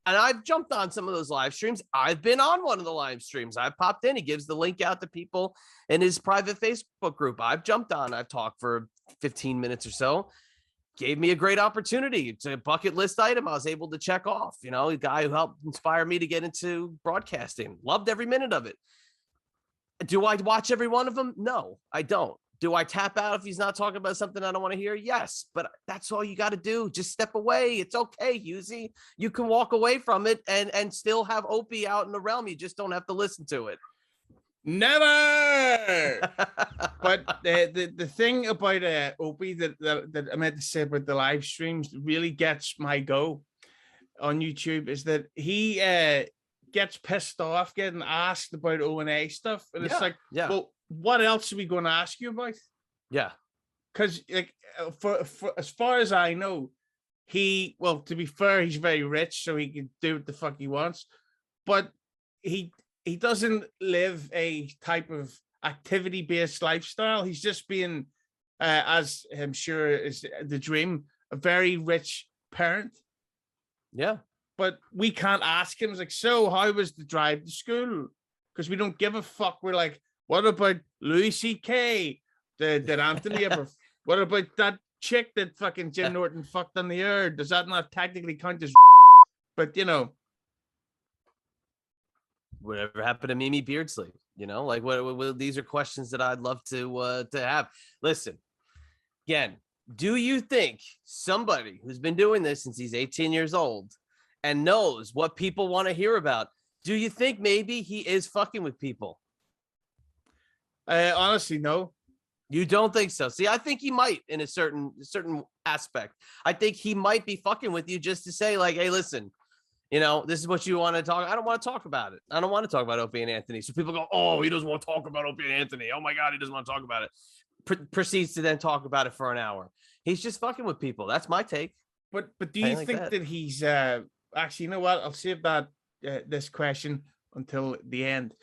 and I've jumped on some of those live streams. I've been on one of the live streams. I've popped in. He gives the link out to people in his private Facebook group. I've jumped on. I've talked for 15 minutes or so. Gave me a great opportunity. It's a bucket list item I was able to check off. A guy who helped inspire me to get into broadcasting. Loved every minute of it. Do I watch every one of them? No, I don't. Do I tap out if he's not talking about something I don't want to hear? Yes, but that's all you got to do. Just step away. It's okay, Hughezy. You can walk away from it and still have Opie out in the realm. You just don't have to listen to it. Never. But the thing about Opie that I meant to say about the live streams really gets my go on YouTube is that he gets pissed off getting asked about O&A stuff, and it's well, what else are we going to ask you about? Because for as far as I know, to be fair, he's very rich, so he can do what the fuck he wants, but he doesn't live a type of activity-based lifestyle. He's just being as I'm sure is the dream, a very rich parent. But we can't ask him. It's like, so how was the drive to school? Because we don't give a fuck. We're like, what about Louis C.K.? Did Anthony ever? What about that chick that fucking Jim Norton fucked on the air? Does that not technically count as? But whatever happened to Mimi Beardsley? What these are questions that I'd love to have. Listen, again, do you think somebody who's been doing this since he's 18 years old and knows what people want to hear about, do you think maybe he is fucking with people? Honestly, no. You don't think so? See, I think he might in a certain aspect. I think he might be fucking with you just to say, like, hey, listen, this is what you want to talk. I don't want to talk about it. I don't want to talk about Opie and Anthony. So people go, oh, he doesn't want to talk about Opie and Anthony. Oh my God, he doesn't want to talk about it. Proceeds to then talk about it for an hour. He's just fucking with people. That's my take. But do you think that he's actually, you know what? I'll save that this question until the end.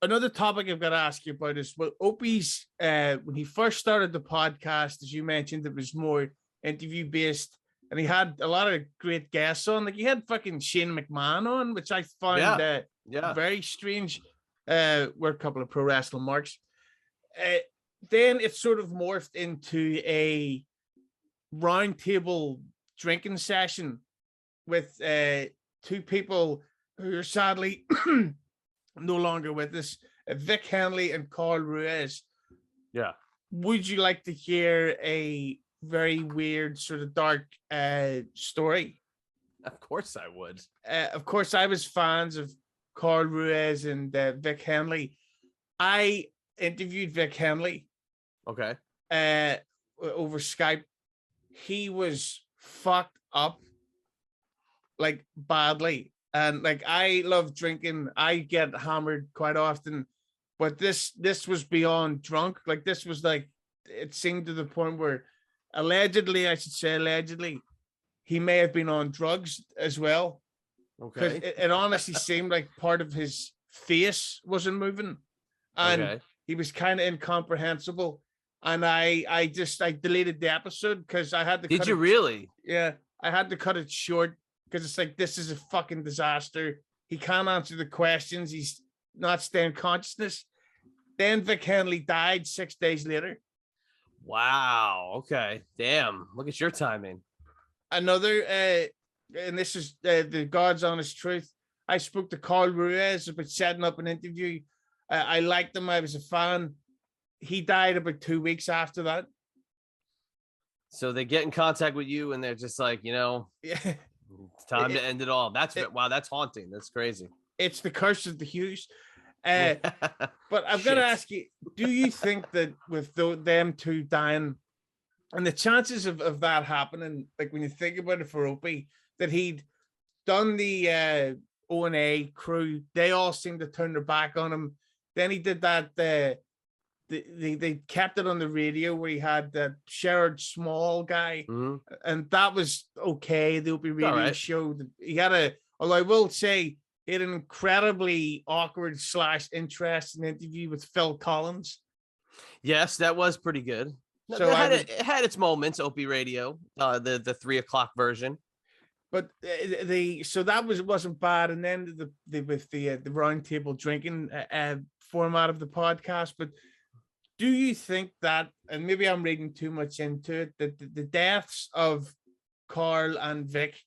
Another topic I've got to ask you about is, well, Opie's when he first started the podcast, as you mentioned, it was more interview based, and he had a lot of great guests on. Like he had fucking Shane McMahon on, which I found very strange. We're a couple of pro wrestling marks. Then it sort of morphed into a roundtable drinking session with two people who are sadly no longer with us, Vic Henley and Carl Ruiz. Yeah. Would you like to hear a very weird, sort of dark story? Of course I would. Of course, I was fans of Carl Ruiz and Vic Henley. I interviewed Vic Henley. Okay. Over Skype. he was fucked up like badly. And like I love drinking. I get hammered quite often, but this was beyond drunk. Like this was like it seemed to the point where allegedly, I should say allegedly, he may have been on drugs as well. Because Okay. it honestly seemed like part of his face wasn't moving. And he was kind of incomprehensible. And I deleted the episode because I had to Did you really? Yeah, I had to cut it short because it's like this is a fucking disaster. He can't answer the questions. He's not staying consciousness. Then Vic Henley died 6 days later. Wow. Okay. Damn. Look at your timing. Another and this is the God's honest truth. I spoke to Carl Ruiz about setting up an interview. I liked him. I was a fan. He died about 2 weeks after that. So they get in contact with you and they're just like, yeah, it's time to end it all. Wow, that's haunting. That's crazy. It's the curse of the Hughes. But I've got to ask you, do you think that with them two dying and the chances of that happening, like when you think about it for Opie, that he'd done the O&A crew, they all seemed to turn their back on him. Then he did that, they kept it on the radio where he had that Sherrod Small guy, and that was okay. The Opie Radio show. He had although I will say, he had an incredibly awkward / interesting interview with Phil Collins. Yes, that was pretty good. No, so it had its moments. Opie Radio, the 3 o'clock version. But so that wasn't bad. And then with the roundtable drinking format of the podcast. But do you think that, and maybe I'm reading too much into it, that the deaths of Carl and Vic,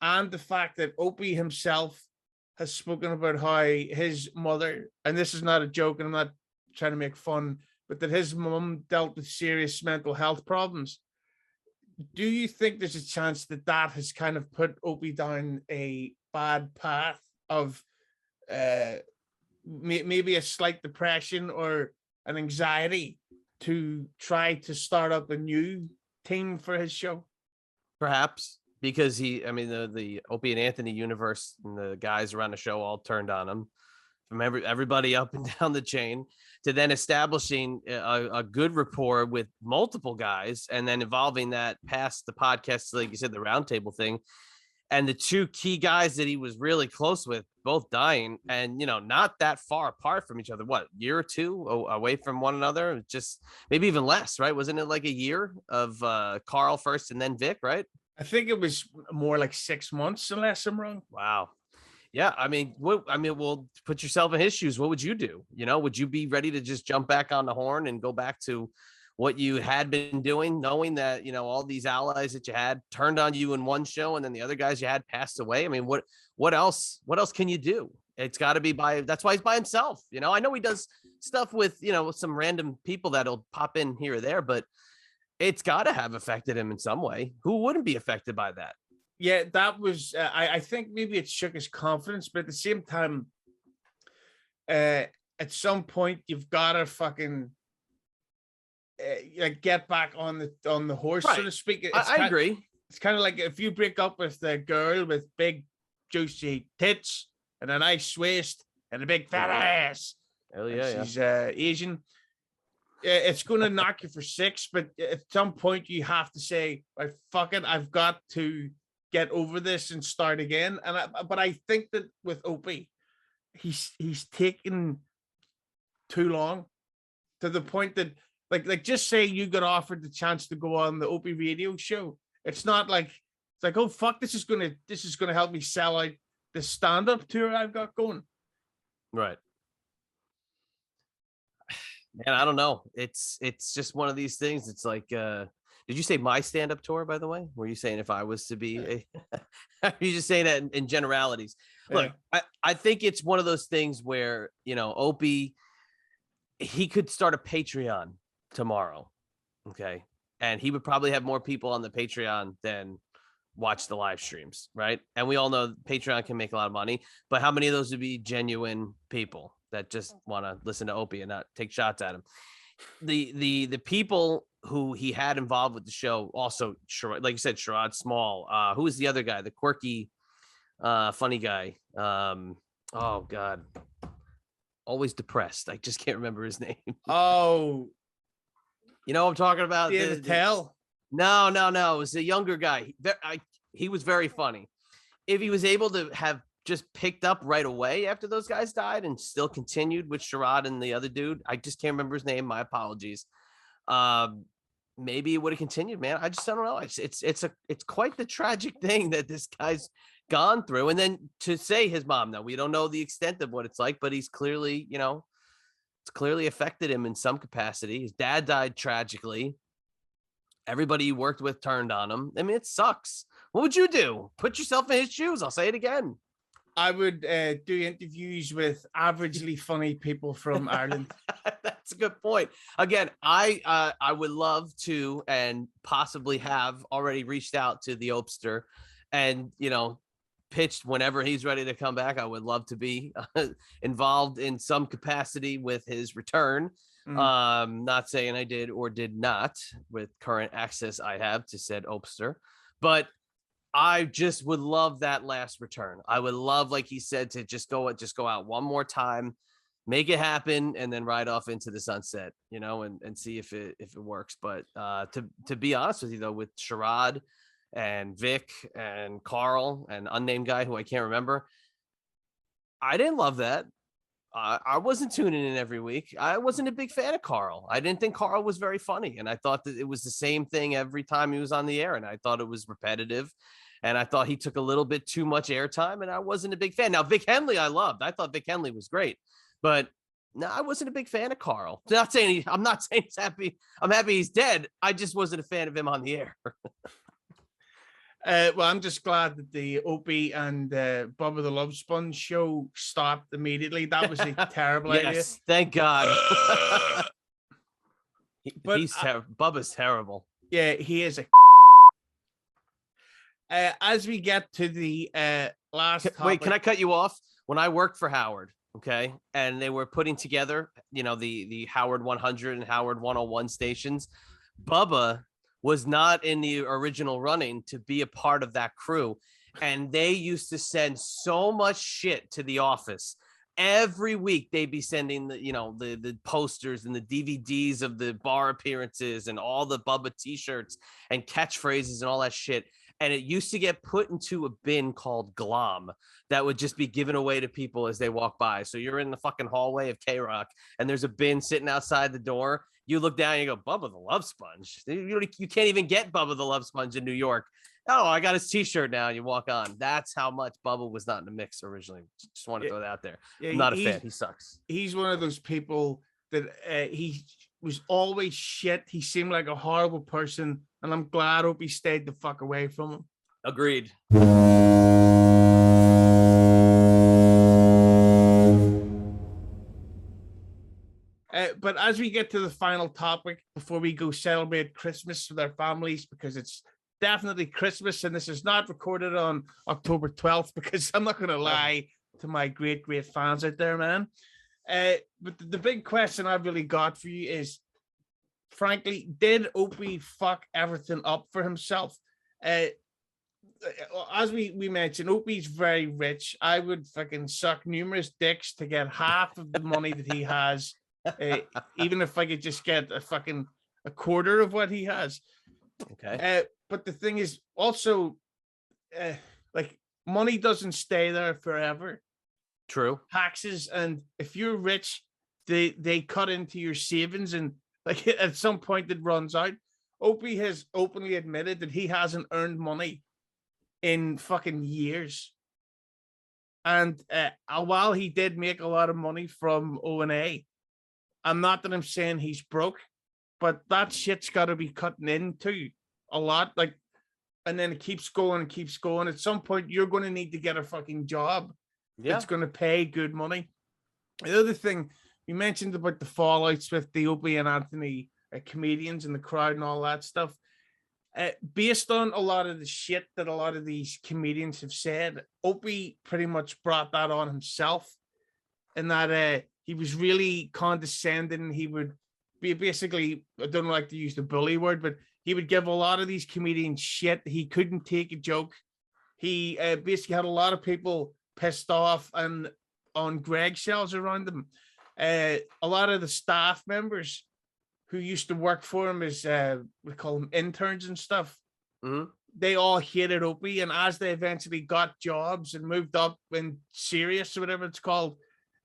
and the fact that Opie himself has spoken about how his mother, and this is not a joke, and I'm not trying to make fun, but that his mum dealt with serious mental health problems. Do you think there's a chance that has kind of put Opie down a bad path of maybe a slight depression or an anxiety to try to start up a new team for his show? Perhaps, because the Opie and Anthony universe and the guys around the show all turned on him, from everybody up and down the chain, to then establishing a good rapport with multiple guys, and then evolving that past the podcast, like you said, the roundtable thing. And the two key guys that he was really close with, both dying, and not that far apart from each other. What, year or two away from one another? Just maybe even less, right? Wasn't it like a year of Carl first and then Vic, right? I think it was more like 6 months, unless I'm wrong. Wow. Yeah, well, put yourself in his shoes. What would you do? Would you be ready to just jump back on the horn and go back to what you had been doing, knowing that, all these allies that you had turned on you in one show and then the other guys you had passed away? I mean, what else can you do? It's got to be that's why he's by himself. I know he does stuff with, some random people that'll pop in here or there, but it's got to have affected him in some way. Who wouldn't be affected by that? Yeah, that was, I think maybe it shook his confidence, but at the same time, at some point you've got to fucking get back on the horse, right, so to speak. I agree. It's kind of like if you break up with a girl with big juicy tits and a nice waist and a big fat ass. Hell yeah, she's Asian. It's going to knock you for 6, but at some point you have to say, right, fuck it, I've got to get over this and start again. But I think that with Opie, he's taken too long, to the point that like just say you got offered the chance to go on the Opie Radio show. It's not like it's like, oh fuck, this is gonna help me sell out the stand-up tour I've got going. Right. Man, I don't know. It's just one of these things. It's like, did you say my stand-up tour, by the way? Were you saying if I was to be are you just saying that in generalities? Yeah. Look, I think it's one of those things where, Opie, he could start a Patreon tomorrow. Okay. And he would probably have more people on the Patreon than watch the live streams, right? And we all know Patreon can make a lot of money, but how many of those would be genuine people that just want to listen to Opie and not take shots at him? The people who he had involved with the show. Also, like you said, Sherrod Small. Who was the other guy? The quirky, funny guy. Oh God, always depressed. I just can't remember his name. Oh, you know what I'm talking about? David Tell. No. It was a younger guy. He was very funny. If he was able to have just picked up right away after those guys died and still continued with Sherrod and the other dude, I just can't remember his name. My apologies. Maybe it would have continued, man. I just don't know. It's quite the tragic thing that this guy's gone through. And then to say his mom, now we don't know the extent of what it's like, but he's clearly, it's clearly affected him in some capacity. His dad died tragically. Everybody he worked with turned on him. I mean, it sucks. What would you do? Put yourself in his shoes. I'll say it again. I would do interviews with averagely funny people from Ireland. That's a good point. Again, I would love to, and possibly have already reached out to the Opster and, pitched whenever he's ready to come back. I would love to be involved in some capacity with his return. Not saying I did or did not with current access I have to said Opster, but I just would love that last return. I would love, like he said, to just go out one more time, make it happen, and then ride off into the sunset, and see if it works. But to be honest with you, though, with Sherrod and Vic and Carl and unnamed guy who I can't remember, I didn't love that. I wasn't tuning in every week. I wasn't a big fan of Carl. I didn't think Carl was very funny, and I thought that it was the same thing every time he was on the air, and I thought it was repetitive. And I thought he took a little bit too much airtime, and I wasn't a big fan. Now, Vic Henley, I loved. I thought Vic Henley was great, but no, I wasn't a big fan of Carl. I'm not saying he's happy. I'm happy he's dead. I just wasn't a fan of him on the air. Well, I'm just glad that the Opie and Bubba the Love Sponge show stopped immediately. That was a terrible idea. Yes, thank God. Bubba's terrible. Yeah, he is a. As we get to the last topic, wait, can I cut you off? When I worked for Howard, okay, and they were putting together, the Howard 100 and Howard 101 stations, Bubba was not in the original running to be a part of that crew, and they used to send so much shit to the office. Every week they'd be sending the posters and the DVDs of the bar appearances and all the Bubba t-shirts and catchphrases and all that shit. And it used to get put into a bin called Glom that would just be given away to people as they walk by. So you're in the fucking hallway of K-Rock and there's a bin sitting outside the door. You look down and you go, Bubba the Love Sponge. You can't even get Bubba the Love Sponge in New York. Oh, I got his t-shirt now. And you walk on. That's how much Bubba was not in the mix originally. Just want to throw that out there. Yeah, I'm not a fan. He sucks. He's one of those people that he was always shit. He seemed like a horrible person. And I'm glad Opie stayed the fuck away from him. Agreed. But as we get to the final topic, before we go celebrate Christmas with our families, because it's definitely Christmas, and this is not recorded on October 12th, because I'm not going to lie to my great fans out there, man. But the big question I've really got for you is, frankly, did Opie fuck everything up for himself? As we mentioned, Opie's very rich. I would fucking suck numerous dicks to get half of the money that he has, even if I could just get a quarter of what he has. Okay. But the thing is also, money doesn't stay there forever. True. Taxes, and if you're rich, they cut into your savings, and at some point it runs out. Opie has openly admitted that he hasn't earned money in fucking years. And while he did make a lot of money from O&A, I'm not that I'm saying he's broke, but that shit's got to be cutting into a lot. And then it keeps going and keeps going. At some point, you're going to need to get a fucking job that's going to pay good money. The other thing, you mentioned about the fallouts with the Opie and Anthony comedians in the crowd and all that stuff. Based on a lot of the shit that a lot of these comedians have said, Opie pretty much brought that on himself, in that he was really condescending. He would basically, I don't like to use the bully word, but he would give a lot of these comedians shit. He couldn't take a joke. He basically had a lot of people pissed off and on Greg shells around him. A lot of the staff members who used to work for him as we call them interns and stuff. Mm-hmm. They all hated Opie, and as they eventually got jobs and moved up in Sirius or whatever it's called,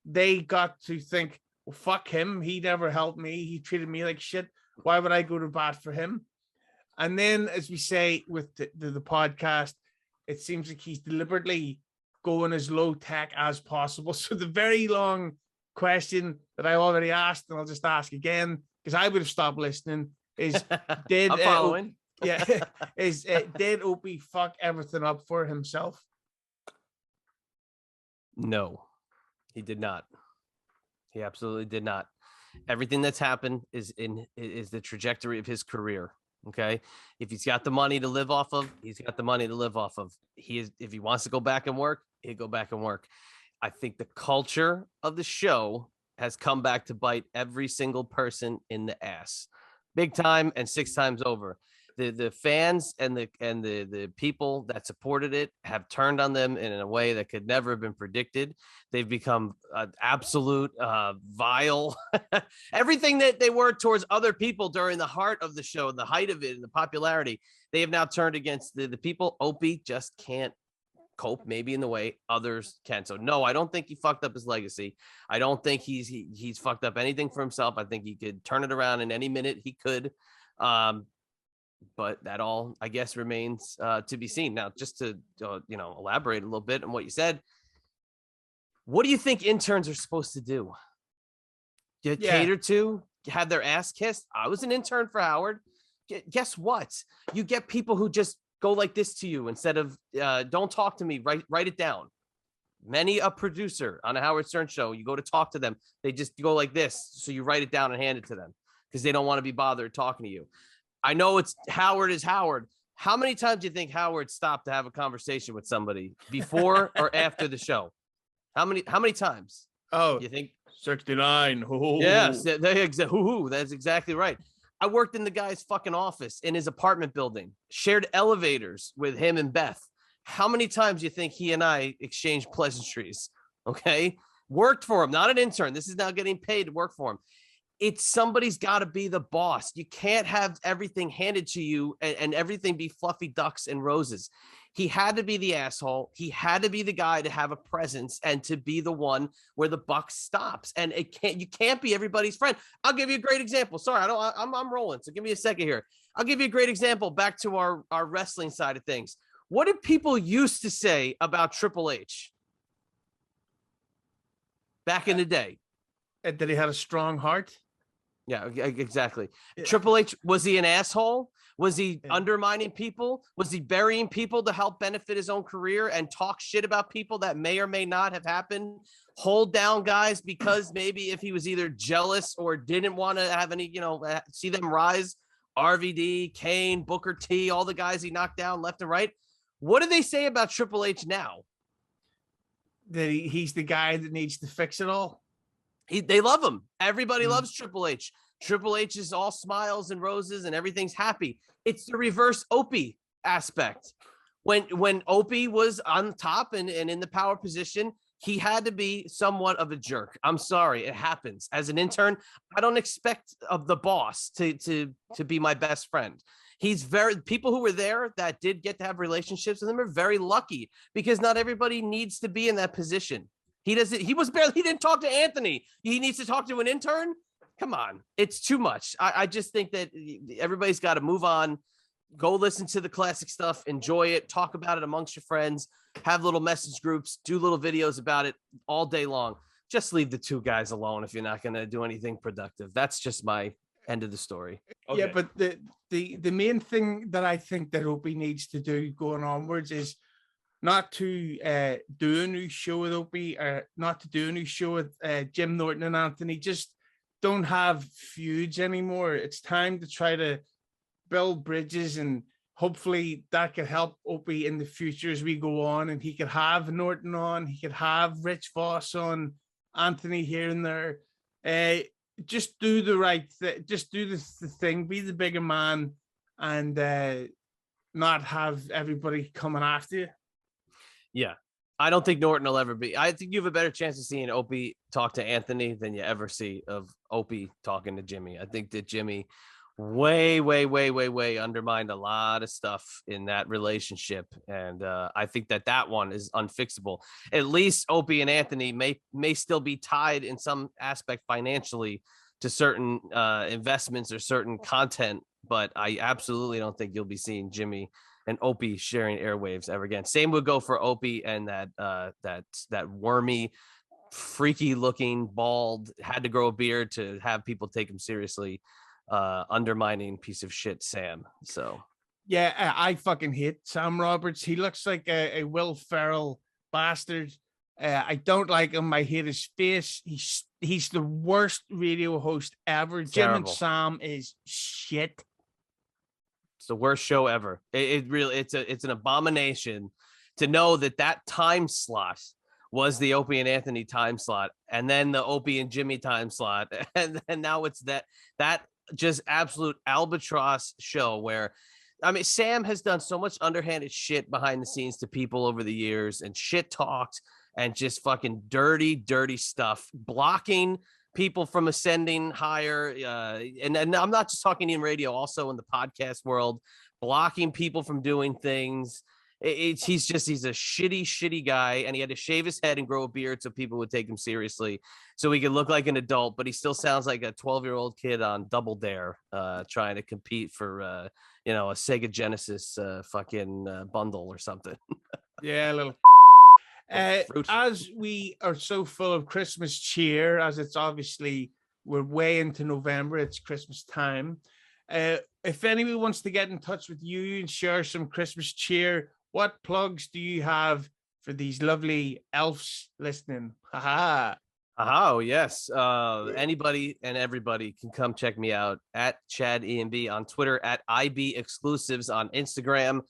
they got to think, well, fuck him. He never helped me. He treated me like shit. Why would I go to bat for him? And then, as we say with the podcast, it seems like he's deliberately going as low tech as possible. So the very long question that I already asked, and I'll just ask again, because I would have stopped listening, is did I'm following. Did Opie fuck everything up for himself? No, he did not. He absolutely did not. Everything that's happened is the trajectory of his career. Okay, if he's got the money to live off of, he's got the money to live off of. If he wants to go back and work, he'll go back and work. I think the culture of the show has come back to bite every single person in the ass, big time and 6 times over. The fans and the people that supported it have turned on them in a way that could never have been predicted. They've become absolute vile. Everything that they were towards other people during the heart of the show, the height of it, and the popularity, they have now turned against the people. Opie just can't cope maybe in the way others can. So no, I don't think he fucked up his legacy. I don't think he's fucked up anything for himself. I think he could turn it around in any minute he could. But that all, I guess, remains to be seen. Now, just to elaborate a little bit on what you said, what do you think interns are supposed to do? Cater to, have their ass kissed? I was an intern for Howard. Guess what? You get people who just go like this to you instead of don't talk to me, write it down. Many a producer on a Howard Stern show, you go to talk to them, they just go like this. So you write it down and hand it to them because they don't want to be bothered talking to you. I know it's Howard is Howard. How many times do you think Howard stopped to have a conversation with somebody before or after the show? How many times? Oh, you think 69? Yes, that's exactly right. I worked in the guy's fucking office in his apartment building, shared elevators with him and Beth. How many times do you think he and I exchanged pleasantries? Okay. Worked for him, not an intern. This is now getting paid to work for him. It's somebody's got to be the boss. You can't have everything handed to you and everything be fluffy ducks and roses. He had to be the asshole. He had to be the guy to have a presence and to be the one where the buck stops. And you can't be everybody's friend. I'll give you a great example. Sorry, I'm rolling. So give me a second here. I'll give you a great example back to our wrestling side of things. What did people used to say about Triple H back in the day? That he had a strong heart. Yeah, exactly. Yeah. Triple H, was he an asshole? Was he undermining people? Was he burying people to help benefit his own career and talk shit about people that may or may not have happened? Hold down guys because maybe if he was either jealous or didn't want to have any, see them rise. RVD, Kane, Booker T, all the guys he knocked down left and right. What do they say about Triple H now? That he's the guy that needs to fix it all. They love him. Everybody loves Triple H. Triple H is all smiles and roses and everything's happy. It's the reverse Opie aspect. When Opie was on top and in the power position, he had to be somewhat of a jerk. I'm sorry, it happens. As an intern, I don't expect of the boss to be my best friend. People who were there that did get to have relationships with him are very lucky because not everybody needs to be in that position. He didn't talk to Anthony. He needs to talk to an intern. Come on. It's too much. I just think that everybody's got to move on, go listen to the classic stuff, enjoy it, talk about it amongst your friends, have little message groups, do little videos about it all day long. Just leave the two guys alone if you're not going to do anything productive. That's just my end of the story. Okay. Yeah, but the main thing that I think that Opie needs to do going onwards is not to do a new show with Opie or not to do a new show with Jim Norton and Anthony. Just don't have feuds anymore. It's time to try to build bridges, and hopefully that could help Opie in the future as we go on, and he could have Norton on, he could have Rich Voss on, Anthony here and there. just do the right thing. Just do the thing. Be the bigger man, and not have everybody coming after you. Yeah. I don't think Norton will ever be. I think you have a better chance of seeing Opie talk to Anthony than you ever see of Opie talking to Jimmy. I think that Jimmy way undermined a lot of stuff in that relationship. And I think that one is unfixable. At least Opie and Anthony may still be tied in some aspect financially to certain investments or certain content. But I absolutely don't think you'll be seeing Jimmy and Opie sharing airwaves ever again. Same would go for Opie and that wormy, freaky looking, bald, had to grow a beard to have people take him seriously, undermining piece of shit Sam. So yeah, I fucking hate Sam Roberts. He looks like a Will Ferrell bastard. I don't like him. I hate his face. He's the worst radio host ever. Jim and Sam is shit. It's the worst show ever. It really, it's an abomination to know that time slot was the Opie and Anthony time slot, and then the Opie and Jimmy time slot, and now it's that just absolute albatross show where, I mean, Sam has done so much underhanded shit behind the scenes to people over the years, and shit talked and just fucking dirty stuff, blocking people from ascending higher, and I'm not just talking in radio, also in the podcast world, blocking people from doing things. He's a shitty guy, and he had to shave his head and grow a beard so people would take him seriously, so he could look like an adult, but he still sounds like a 12-year-old kid on Double Dare, trying to compete for a Sega Genesis fucking bundle or something. Yeah, a little. As we are so full of Christmas cheer, as it's obviously we're way into November, it's Christmas time. If anyone wants to get in touch with you and share some Christmas cheer, what plugs do you have for these lovely elves listening? Haha. Oh, yes. Anybody and everybody can come check me out at Chad EMB on Twitter, at IB Exclusives on Instagram.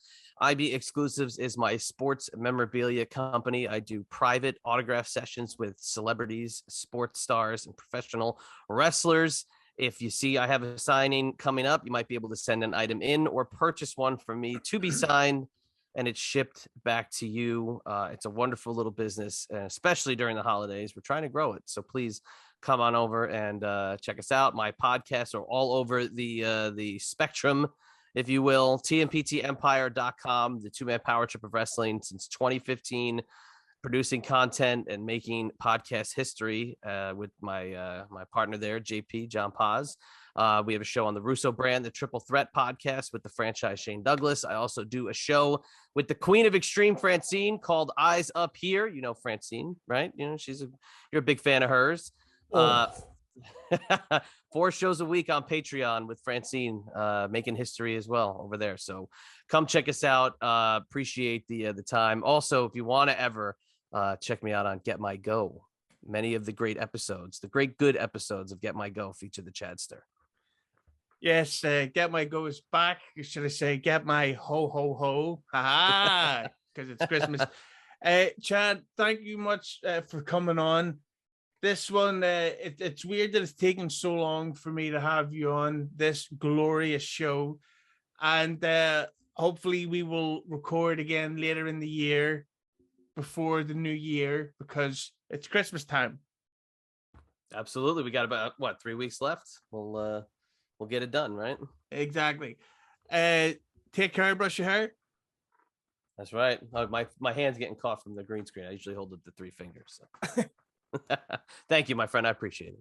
IB Exclusives is my sports memorabilia company. I do private autograph sessions with celebrities, sports stars, and professional wrestlers. If you see I have a signing coming up, you might be able to send an item in or purchase one from me to be signed, and it's shipped back to you. It's a wonderful little business, especially during the holidays. We're trying to grow it, so please come on over and check us out. My podcasts are all over the spectrum, if you will. TMPTEmpire.com, the two-man power trip of wrestling since 2015, producing content and making podcast history with my partner there, JP, John Paz. We have a show on the Russo brand, the Triple Threat podcast with the franchise Shane Douglas. I also do a show with the Queen of Extreme, Francine, called Eyes Up Here. You know Francine, right? You know, you're a big fan of hers. 4 shows a week on Patreon with Francine, making history as well over there. So come check us out. Appreciate the time. Also, if you want to ever check me out on Get My Go, many of the great good episodes of Get My Go feature the Chadster. Yes, Get My Go is back. Should I say Get My Ho Ho Ho? Haha, because it's Christmas. Chad, thank you much for coming on. This one, it's weird that it's taken so long for me to have you on this glorious show. And hopefully we will record again later in the year before the new year, because it's Christmas time. Absolutely. We got about, 3 weeks left? We'll get it done, right? Exactly. Take care, brush your hair. That's right. My hand's getting caught from the green screen. I usually hold it to 3 fingers. So. Thank you, my friend. I appreciate it.